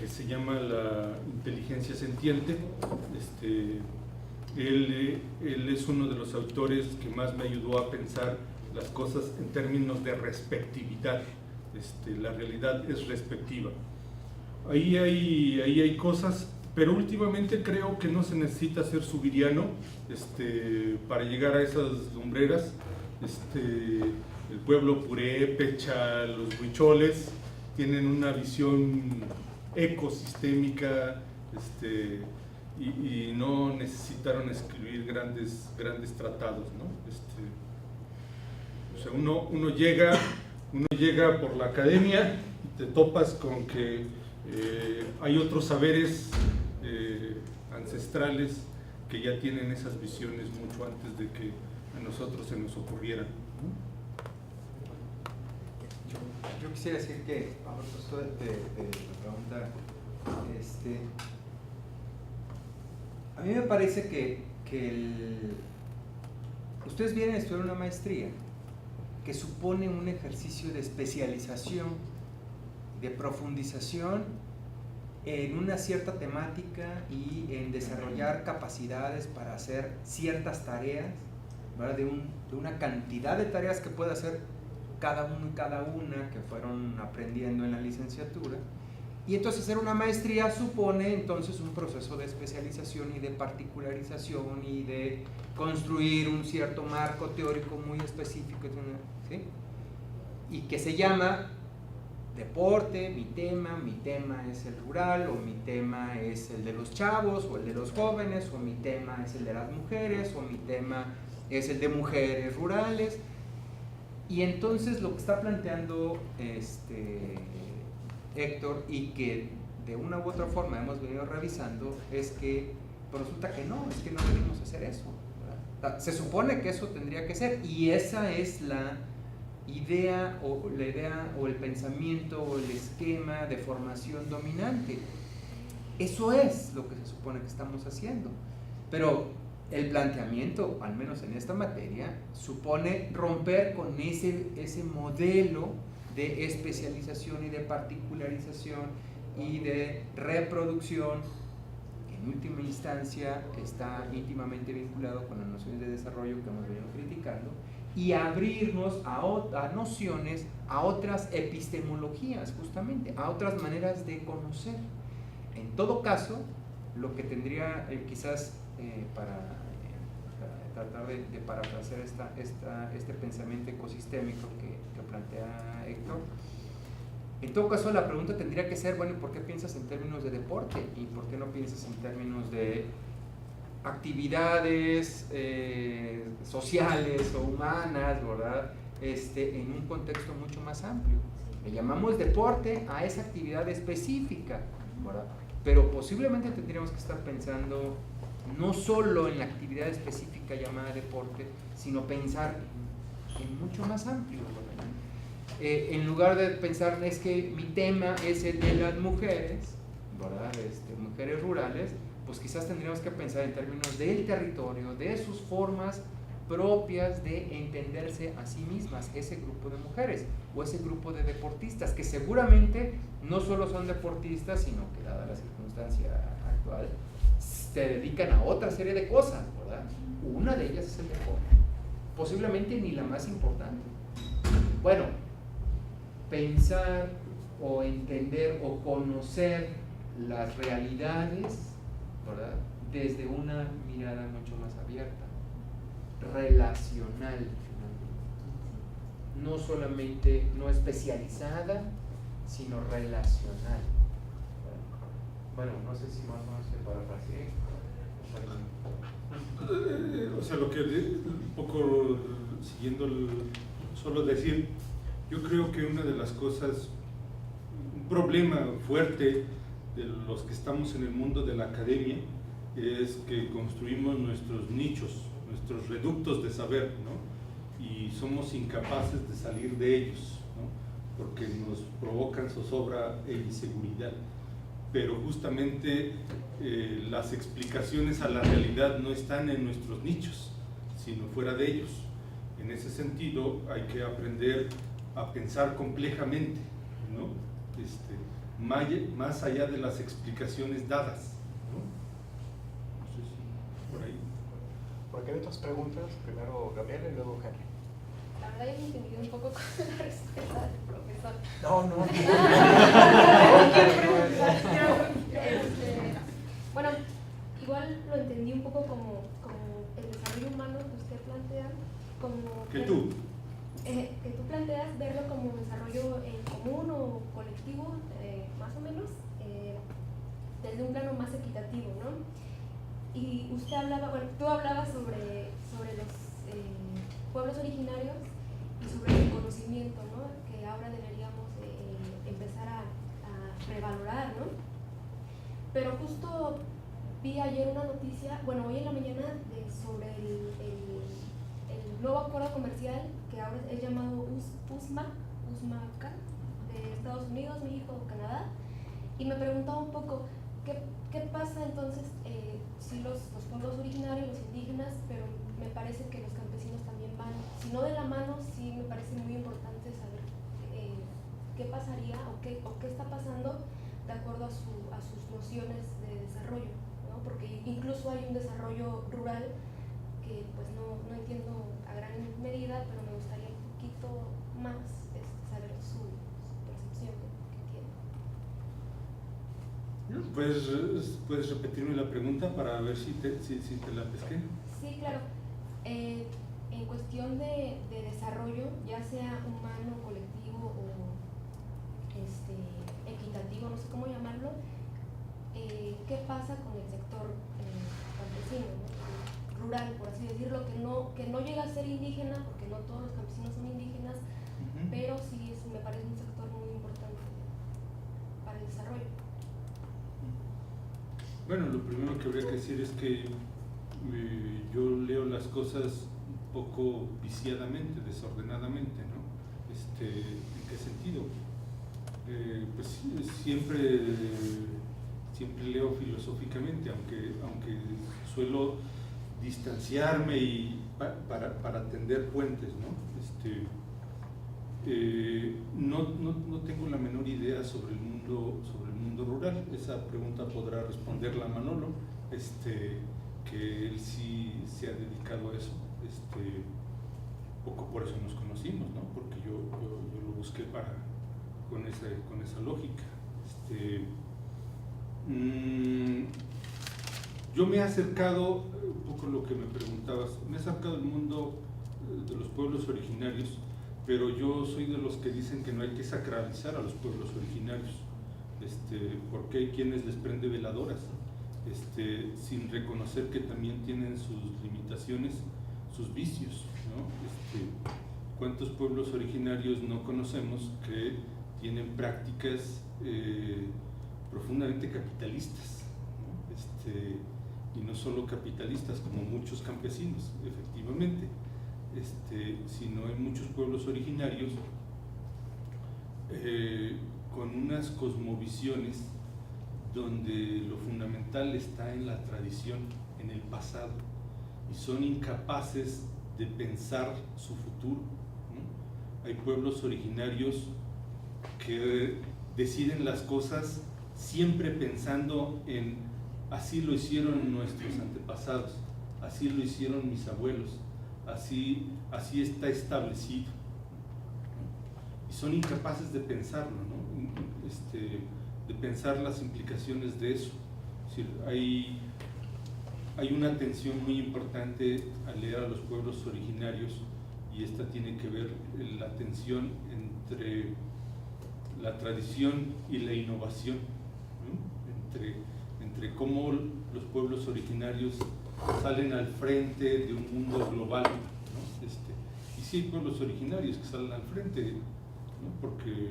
se llama la inteligencia sentiente. Él es uno de los autores que más me ayudó a pensar las cosas en términos de respectividad. La realidad es respectiva. Ahí hay cosas, pero últimamente creo que no se necesita ser zubiriano para llegar a esas lumbreras. El pueblo purépecha, los huicholes, tienen una visión ecosistémica, y no necesitaron escribir grandes tratados, ¿no? O sea, uno llega por la academia y te topas con que hay otros saberes ancestrales que ya tienen esas visiones mucho antes de que a nosotros se nos ocurrieran, ¿no? Yo quisiera decir que, a propósito de la pregunta, a mí me parece que ustedes vienen a estudiar una maestría que supone un ejercicio de especialización, de profundización en una cierta temática y en desarrollar capacidades para hacer ciertas tareas, ¿verdad? De una cantidad de tareas que puede hacer cada uno y cada una que fueron aprendiendo en la licenciatura. Y entonces hacer una maestría supone entonces un proceso de especialización y de particularización y de construir un cierto marco teórico muy específico, ¿sí? Y que se llama deporte, mi tema es el rural, o mi tema es el de los chavos, o el de los jóvenes, o mi tema es el de las mujeres, o mi tema es el de mujeres rurales. Y entonces lo que está planteando Héctor, y que de una u otra forma hemos venido revisando, es que pues resulta que no venimos a hacer eso, ¿verdad? Se supone que eso tendría que ser, y esa es la idea o el pensamiento o el esquema de formación dominante. Eso es lo que se supone que estamos haciendo, pero el planteamiento, al menos en esta materia, supone romper con ese modelo de especialización y de particularización y de reproducción, que en última instancia está íntimamente vinculado con las nociones de desarrollo que hemos venido criticando, y abrirnos a nociones, a otras epistemologías, justamente, a otras maneras de conocer. En todo caso, lo que tendría quizás para tratar de parafrasear este pensamiento ecosistémico que plantea Héctor, en todo caso la pregunta tendría que ser, bueno, ¿y por qué piensas en términos de deporte? ¿Y por qué no piensas en términos de actividades sociales o humanas, ¿verdad? En un contexto mucho más amplio. Le llamamos deporte a esa actividad específica, ¿verdad? Pero posiblemente tendríamos que estar pensando no solo en la actividad específica llamada deporte, sino pensar en mucho más amplio, ¿verdad? En lugar de pensar es que mi tema es el de las mujeres, ¿verdad? Mujeres rurales, pues quizás tendríamos que pensar en términos del territorio, de sus formas propias de entenderse a sí mismas, ese grupo de mujeres o ese grupo de deportistas, que seguramente no solo son deportistas, sino que dada la circunstancia actual, se dedican a otra serie de cosas, ¿verdad? Una de ellas es el deporte, posiblemente ni la más importante. Bueno, pensar o entender o conocer las realidades, ¿verdad? Desde una mirada mucho más abierta, relacional, no solamente, no especializada, sino relacional. Bueno, no sé si más o menos se parafraseé. O sea, lo que un poco siguiendo solo decir, yo creo que una de las cosas, un problema fuerte de los que estamos en el mundo de la academia es que construimos nuestros nichos, nuestros reductos de saber, ¿no? Y somos incapaces de salir de ellos, ¿no? Porque nos provocan zozobra e inseguridad. Pero justamente las explicaciones a la realidad no están en nuestros nichos, sino fuera de ellos. En ese sentido hay que aprender a pensar complejamente, ¿no? Más allá de las explicaciones dadas, ¿no? No sé si por ahí. ¿Por qué hay otras preguntas? Primero Gabriela y luego Henry. La verdad yo me entendí un poco con la respuesta del profesor. No. Bueno, igual lo entendí un poco como el desarrollo humano que usted plantea, como Que tú planteas verlo como un desarrollo en común o colectivo, más o menos, desde un plano más equitativo, ¿no? Y usted hablaba, bueno, tú hablabas sobre los pueblos originarios y sobre el conocimiento, ¿no? Que ahora deberíamos empezar a revalorar, ¿no? Pero justo vi ayer una noticia, bueno, hoy en la mañana, sobre el nuevo acuerdo comercial que ahora es llamado USMCA, de Estados Unidos, México, Canadá, y me preguntaba un poco qué pasa entonces si los pueblos originarios, los indígenas, pero me parece que los campesinos también van, si no de la mano, sí me parece muy importante saber qué pasaría o qué está pasando de acuerdo a sus nociones de desarrollo, ¿no? Porque incluso hay un desarrollo rural que pues no entiendo a gran medida, pero me gustaría un poquito más saber su percepción que tiene. ¿Puedes repetirme la pregunta para ver si te la pesqué? Sí, claro. En cuestión de desarrollo, ya sea humano, colectivo o equitativo, no sé cómo llamarlo, ¿qué pasa con el sector campesino, ¿no? Rural, por así decirlo, que no llega a ser indígena, porque no todos los campesinos son indígenas, pero sí me parece un sector muy importante para el desarrollo. Bueno, lo primero que habría que decir es que yo leo las cosas un poco viciadamente, desordenadamente, ¿no? ¿En qué sentido? Pues siempre leo filosóficamente, aunque suelo distanciarme y para tender puentes, ¿no? No tengo la menor idea sobre el mundo rural. Esa pregunta podrá responderla Manolo, que él sí se ha dedicado a eso. Poco por eso nos conocimos, ¿no? Porque yo lo busqué con esa lógica. Yo me he acercado, un poco lo que me preguntabas, me he acercado al mundo de los pueblos originarios, pero yo soy de los que dicen que no hay que sacralizar a los pueblos originarios, porque hay quienes les prende veladoras, sin reconocer que también tienen sus limitaciones, sus vicios, ¿no? ¿Cuántos pueblos originarios no conocemos que tienen prácticas profundamente capitalistas, ¿no? Y no solo capitalistas como muchos campesinos, efectivamente, sino hay muchos pueblos originarios con unas cosmovisiones donde lo fundamental está en la tradición, en el pasado, y son incapaces de pensar su futuro, ¿no? Hay pueblos originarios que deciden las cosas siempre pensando en así lo hicieron nuestros antepasados, así lo hicieron mis abuelos, así está establecido, ¿no? Y son incapaces de pensarlo, ¿no? De pensar las implicaciones de eso. Es decir, hay una tensión muy importante al leer a los pueblos originarios, y esta tiene que ver la tensión entre la tradición y la innovación, ¿no? entre cómo los pueblos originarios salen al frente de un mundo global, ¿no? Y sí hay pueblos originarios que salen al frente, ¿no? Porque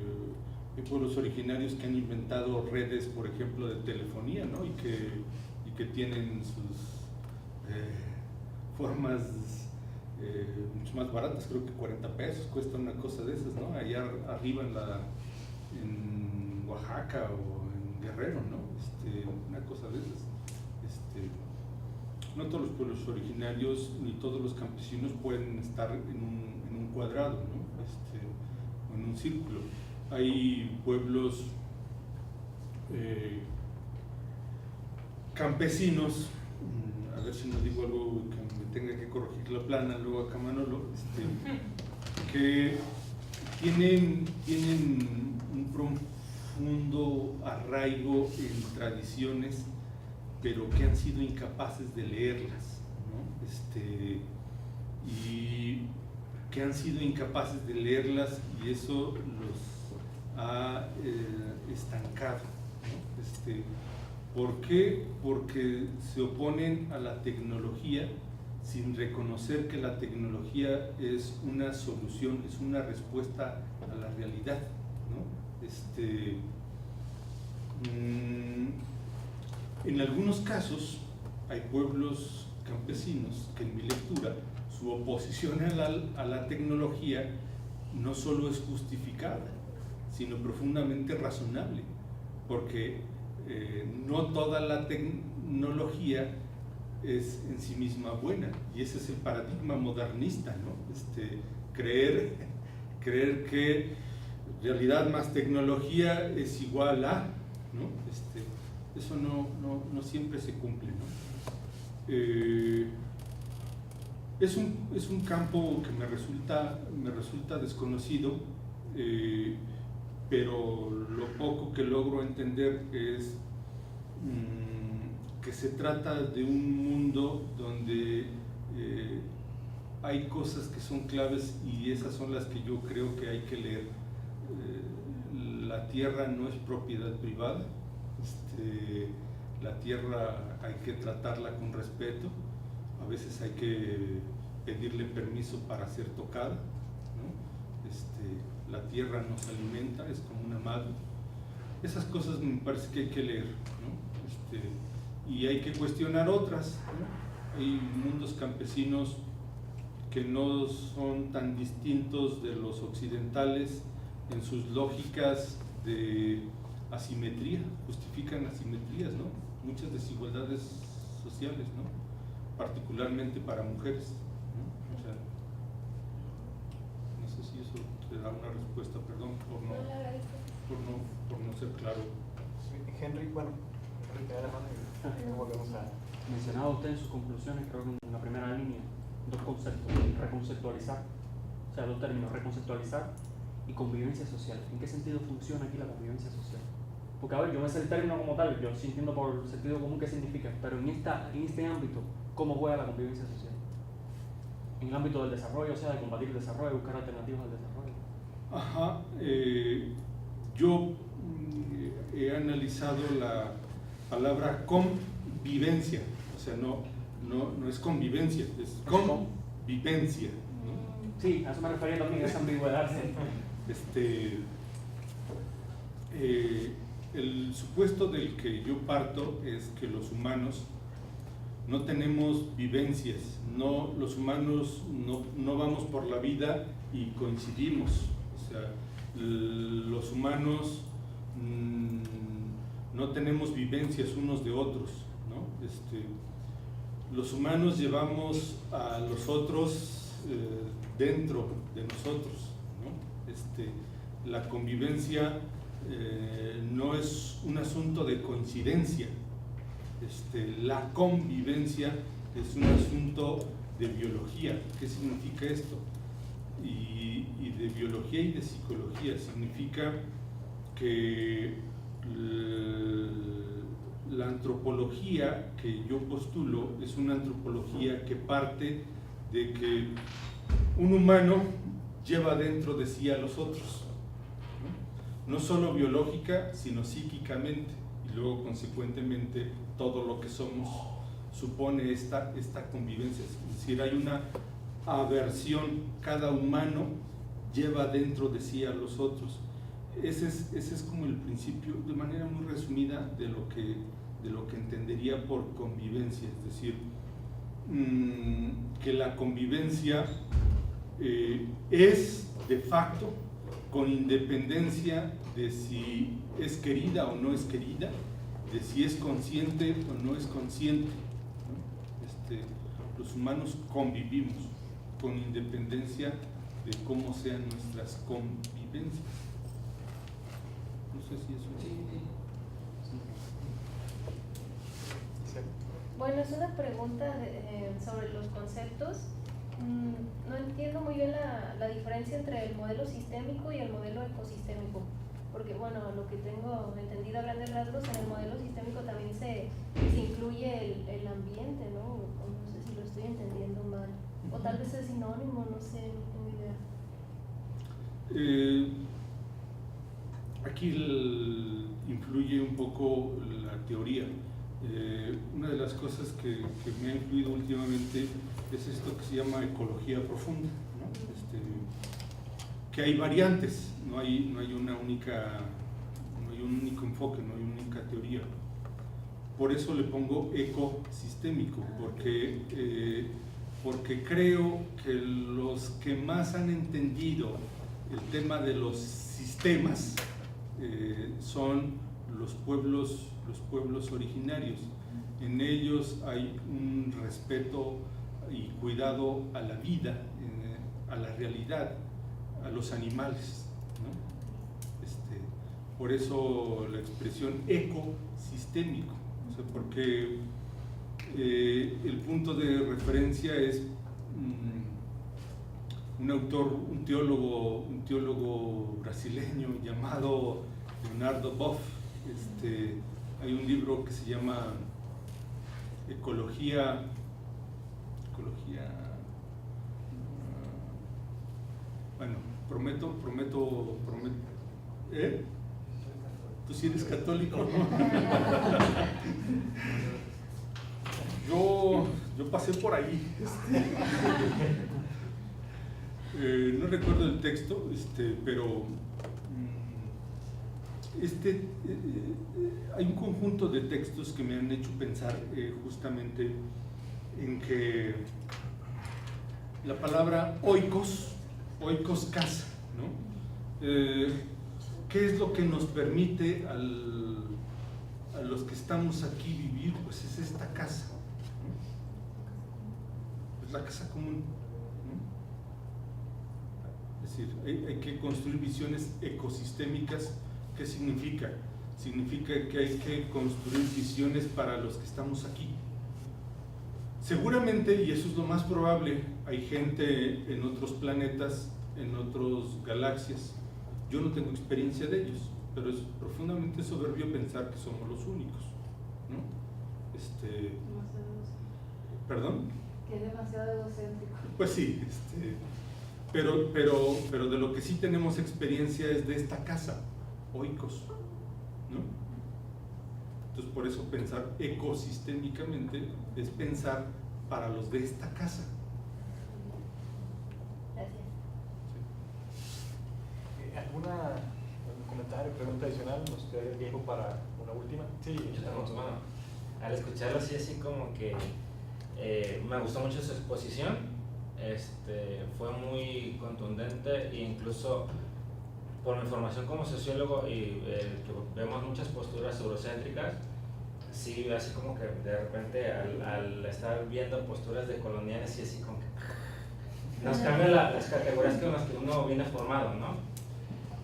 hay pueblos originarios que han inventado redes, por ejemplo, de telefonía, ¿no? y que tienen sus formas mucho más baratas, creo que 40 pesos cuesta una cosa de esas, ¿no? Allá arriba en Oaxaca o en Guerrero, ¿no? Una cosa de esas. No todos los pueblos originarios ni todos los campesinos pueden estar en un cuadrado, ¿no? O en un círculo. Hay pueblos campesinos, a ver si no digo algo que me tenga que corregir la plana luego acá Manolo, que tienen un profundo arraigo en tradiciones, pero que han sido incapaces de leerlas, ¿no? Y que han sido incapaces de leerlas, y eso los ha estancado, ¿no? ¿Por qué? Porque se oponen a la tecnología sin reconocer que la tecnología es una solución, es una respuesta a la realidad, ¿no? En algunos casos hay pueblos campesinos que en mi lectura su oposición a la tecnología no solo es justificada, sino profundamente razonable, porque no toda la tecnología es en sí misma buena, y ese es el paradigma modernista, ¿no? Creer que realidad más tecnología es igual a, ¿no? Eso no siempre se cumple, ¿no? Es un campo que me resulta desconocido, pero lo poco que logro entender es que se trata de un mundo donde hay cosas que son claves, y esas son las que yo creo que hay que leer. La tierra no es propiedad privada, la tierra hay que tratarla con respeto, a veces hay que pedirle permiso para ser tocada, ¿no? La tierra nos alimenta, es como una madre. Esas cosas me parece que hay que leer, ¿no? Y hay que cuestionar otras, ¿no? Hay mundos campesinos que no son tan distintos de los occidentales en sus lógicas de asimetría, justifican asimetrías, ¿no? Muchas desigualdades sociales, ¿no? Particularmente para mujeres, ¿no? O sea, no sé si eso te da una respuesta, perdón por no ser claro. Henry, bueno, Henry, te da la mano y luego volvemos a... Mencionaba usted en sus conclusiones, creo que en la primera línea, dos conceptos: reconceptualizar, o sea, dos términos, reconceptualizar y convivencia social. ¿En qué sentido funciona aquí la convivencia social? Porque a ver, yo me sé el término como tal, yo sí entiendo por sentido común qué significa, pero en este ámbito, ¿cómo juega la convivencia social? En el ámbito del desarrollo, o sea, de combatir el desarrollo, de buscar alternativas al desarrollo. Ajá, yo he analizado la palabra convivencia, o sea, no es convivencia, es convivencia, ¿no? Sí, a eso me refería también, a esa ambigüedad. El supuesto del que yo parto es que los humanos no tenemos vivencias, los humanos no vamos por la vida y coincidimos, o sea, los humanos no tenemos vivencias unos de otros, ¿no? Los humanos llevamos a los otros dentro de nosotros, ¿no? La convivencia no es un asunto de coincidencia, la convivencia es un asunto de biología. ¿Qué significa esto? Y de biología y de psicología. Significa que la antropología que yo postulo es una antropología que parte de que un humano lleva dentro de sí a los otros, no solo biológica, sino psíquicamente, y luego consecuentemente todo lo que somos supone esta convivencia, es decir, hay una aversión, cada humano lleva dentro de sí a los otros. Ese es como el principio, de manera muy resumida, de lo que entendería por convivencia, es decir, que la convivencia es de facto, con independencia de si es querida o no es querida, de si es consciente o no es consciente, ¿no? Los humanos convivimos con independencia de cómo sean nuestras convivencias. No sé si eso es. Bueno, es una pregunta sobre los conceptos. No entiendo muy bien la diferencia entre el modelo sistémico y el modelo ecosistémico, porque bueno, lo que tengo entendido a grandes rasgos, en el modelo sistémico también se incluye el ambiente, ¿no? No sé si lo estoy entendiendo mal, o tal vez es sinónimo, no sé, no tengo idea. Aquí influye un poco la teoría. Una de las cosas que me ha influido últimamente es esto que se llama ecología profunda, ¿no? Que hay variantes, no hay un único enfoque, no hay una única teoría. Por eso le pongo ecosistémico, porque creo que los que más han entendido el tema de los sistemas son los pueblos originarios. En ellos hay un respeto y cuidado a la vida, a la realidad, a los animales, ¿no? Por eso la expresión ecosistémico, o sea, porque el punto de referencia es un teólogo brasileño llamado Leonardo Boff. Hay un libro que se llama Ecología, bueno, prometo, ¿eh? Tú sí eres católico, ¿no? Yo pasé por ahí, no recuerdo el texto, pero hay un conjunto de textos que me han hecho pensar justamente en que la palabra oikos casa, ¿no? ¿Qué es lo que nos permite a los que estamos aquí vivir? Pues es esta casa, ¿no? Es la casa común, ¿no? Es decir, hay que construir visiones ecosistémicas. ¿Qué significa? Significa que hay que construir visiones para los que estamos aquí. Seguramente, y eso es lo más probable, hay gente en otros planetas, en otras galaxias. Yo no tengo experiencia de ellos, pero es profundamente soberbio pensar que somos los únicos, ¿no? ¿Perdón? Que es demasiado egocéntrico. Pues sí, pero de lo que sí tenemos experiencia es de esta casa, oikos, ¿no? Entonces por eso pensar ecosistémicamente es pensar para los de esta casa. Gracias. ¿Algún comentario, pregunta adicional? ¿Nos queda tiempo para una última? Sí, yo tengo, bueno, al escucharlo así como que me gustó mucho su exposición, fue muy contundente e incluso por mi formación como sociólogo y que vemos muchas posturas eurocéntricas, sí, así como que de repente al estar viendo posturas de coloniales y así como que nos cambian las categorías con las que uno viene formado, ¿no?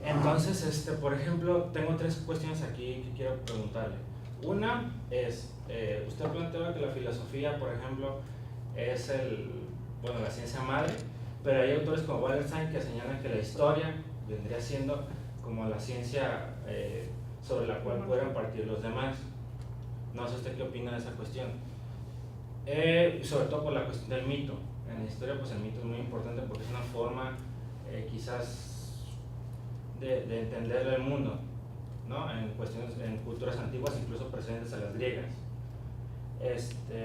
Entonces, por ejemplo, tengo 3 cuestiones aquí que quiero preguntarle. Una es, usted planteaba que la filosofía, por ejemplo, es la ciencia madre, pero hay autores como Wallerstein que señalan que la historia vendría siendo como la ciencia sobre la cual puedan partir los demás. No sé usted qué opina de esa cuestión. Y sobre todo por la cuestión del mito. En la historia, pues el mito es muy importante porque es una forma quizás de entender el mundo, ¿no? En culturas antiguas, incluso precedentes a las griegas.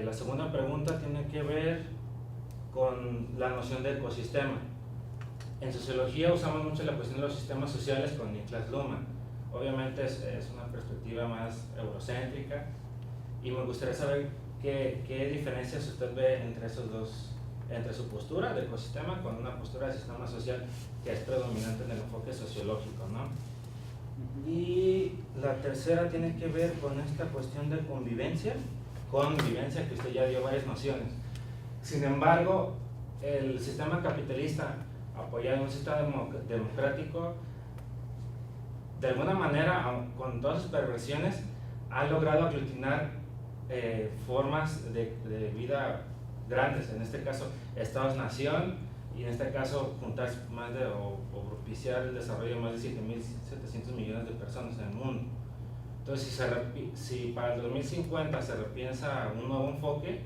La segunda pregunta tiene que ver con la noción de ecosistema. En sociología usamos mucho la cuestión de los sistemas sociales con Niklas Luhmann. Obviamente es una perspectiva más eurocéntrica y me gustaría saber qué diferencias usted ve entre esos dos, entre su postura de ecosistema con una postura de sistema social que es predominante en el enfoque sociológico, ¿no? Y la tercera tiene que ver con esta cuestión de convivencia, que usted ya dio varias nociones. Sin embargo, el sistema capitalista apoyado en un sistema democrático, de alguna manera, con todas sus perversiones, ha logrado aglutinar formas de vida grandes, en este caso estados-nación, y en este caso juntar más o propiciar el desarrollo de más de 7.700 millones de personas en el mundo. Entonces, si para el 2050 se repiensa un nuevo enfoque,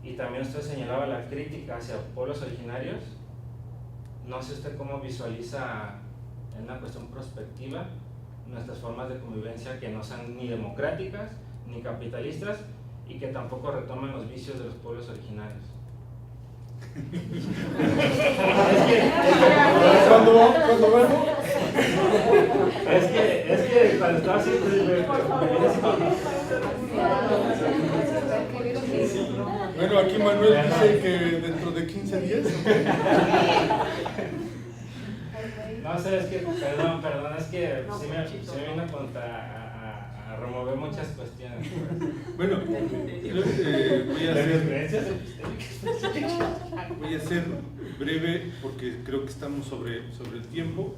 y también usted señalaba la crítica hacia pueblos originarios, no sé usted cómo visualiza en una cuestión prospectiva nuestras formas de convivencia que no sean ni democráticas ni capitalistas y que tampoco retomen los vicios de los pueblos originarios. ¿Cuándo vuelvo? Es que cuando estaba así, Bueno, aquí Manuel dice que dentro de 15 días. No sé, es que, perdón, es que sí me vino a remover muchas cuestiones. Bueno, voy a ser breve porque creo que estamos sobre el tiempo.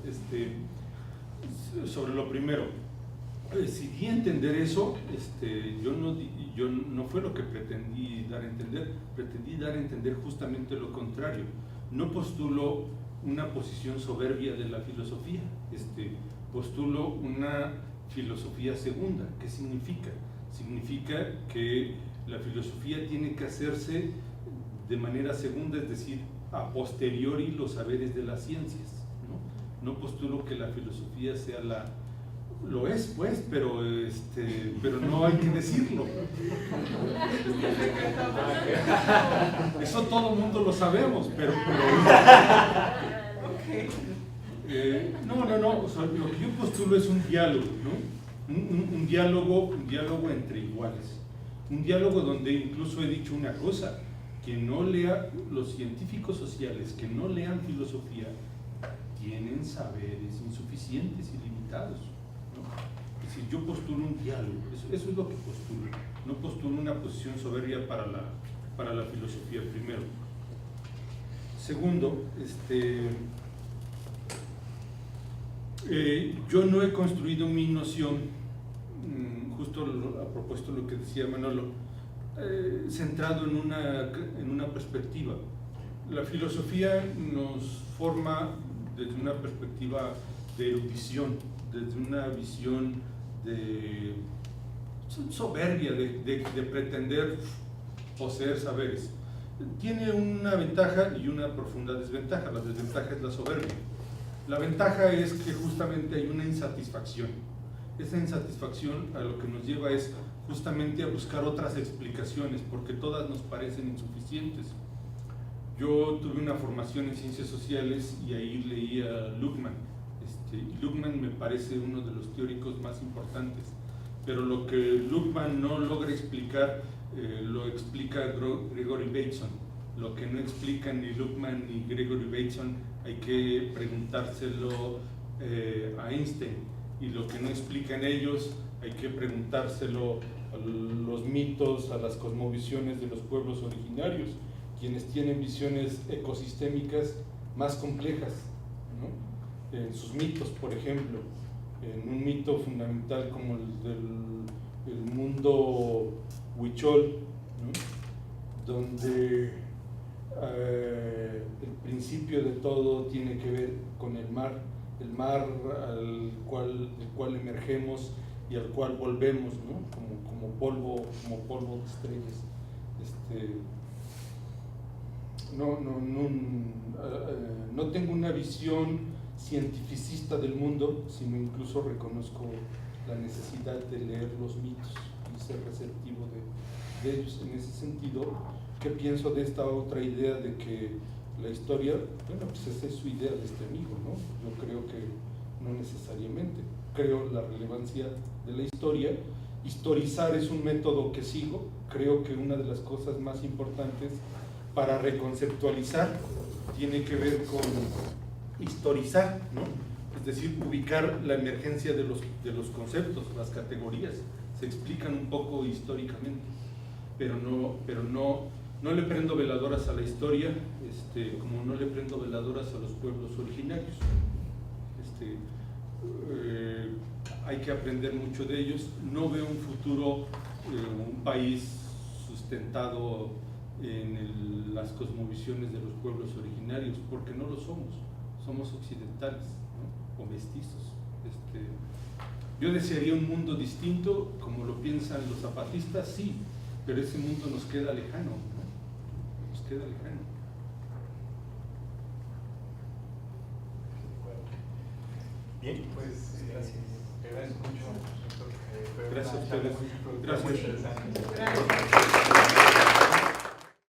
Sobre lo primero, decidí entender eso, yo no fue lo que pretendí dar a entender justamente lo contrario. No postulo una posición soberbia de la filosofía, postulo una filosofía segunda. ¿Qué significa? Significa que la filosofía tiene que hacerse de manera segunda, es decir, a posteriori los saberes de las ciencias, ¿no? No postulo que la filosofía sea lo es, pues, pero no hay que decirlo. Eso todo el mundo lo sabemos, pero no, o sea, lo que yo postulo es un diálogo, ¿no? Un diálogo entre iguales. Un diálogo donde incluso he dicho una cosa, que no lea, los científicos sociales que no lean filosofía tienen saberes insuficientes y limitados, ¿no? Es decir, yo postulo un diálogo, eso es lo que postulo. No postulo una posición soberbia para la filosofía, primero. Segundo, yo no he construido mi noción, justo a propósito de lo que decía Manolo, centrado en una perspectiva. La filosofía nos forma desde una perspectiva de erudición, desde una visión de soberbia, de pretender poseer saberes. Tiene una ventaja y una profunda desventaja. La desventaja es la soberbia. La ventaja es que justamente hay una insatisfacción. Esa insatisfacción a lo que nos lleva es justamente a buscar otras explicaciones, porque todas nos parecen insuficientes. Yo tuve una formación en ciencias sociales y ahí leí a Luhmann. Luhmann me parece uno de los teóricos más importantes, pero lo que Luhmann no logra explicar, lo explica Gregory Bateson. Lo que no explican ni Luhmann ni Gregory Bateson hay que preguntárselo a Einstein, y lo que no explican ellos hay que preguntárselo a los mitos, a las cosmovisiones de los pueblos originarios, quienes tienen visiones ecosistémicas más complejas, ¿no? En sus mitos, por ejemplo, en un mito fundamental como el del mundo huichol, ¿no? Donde el principio de todo tiene que ver con el mar del cual emergemos y al cual volvemos, ¿no? como polvo de estrellas. No tengo una visión cientificista del mundo, sino incluso reconozco la necesidad de leer los mitos y ser receptivo de ellos. En ese sentido, ¿qué pienso de esta otra idea de que la historia, bueno, pues esa es su idea de este amigo, ¿no? Yo creo que no necesariamente. Creo la relevancia de la historia. Historizar es un método que sigo. Creo que una de las cosas más importantes para reconceptualizar tiene que ver con historizar, ¿no? Es decir, ubicar la emergencia de los conceptos, las categorías, se explican un poco históricamente, pero no le prendo veladoras a la historia, como no le prendo veladoras a los pueblos originarios. Hay que aprender mucho de ellos. No veo un futuro, un país sustentado en las cosmovisiones de los pueblos originarios, porque no lo somos occidentales, ¿no? O mestizos. Yo desearía un mundo distinto, como lo piensan los zapatistas, sí, pero ese mundo nos queda lejano, ¿no? Nos queda lejano. Bien, pues gracias. Te agradezco mucho, doctor. Gracias a ustedes. Muy Gracias. interesante. Gracias.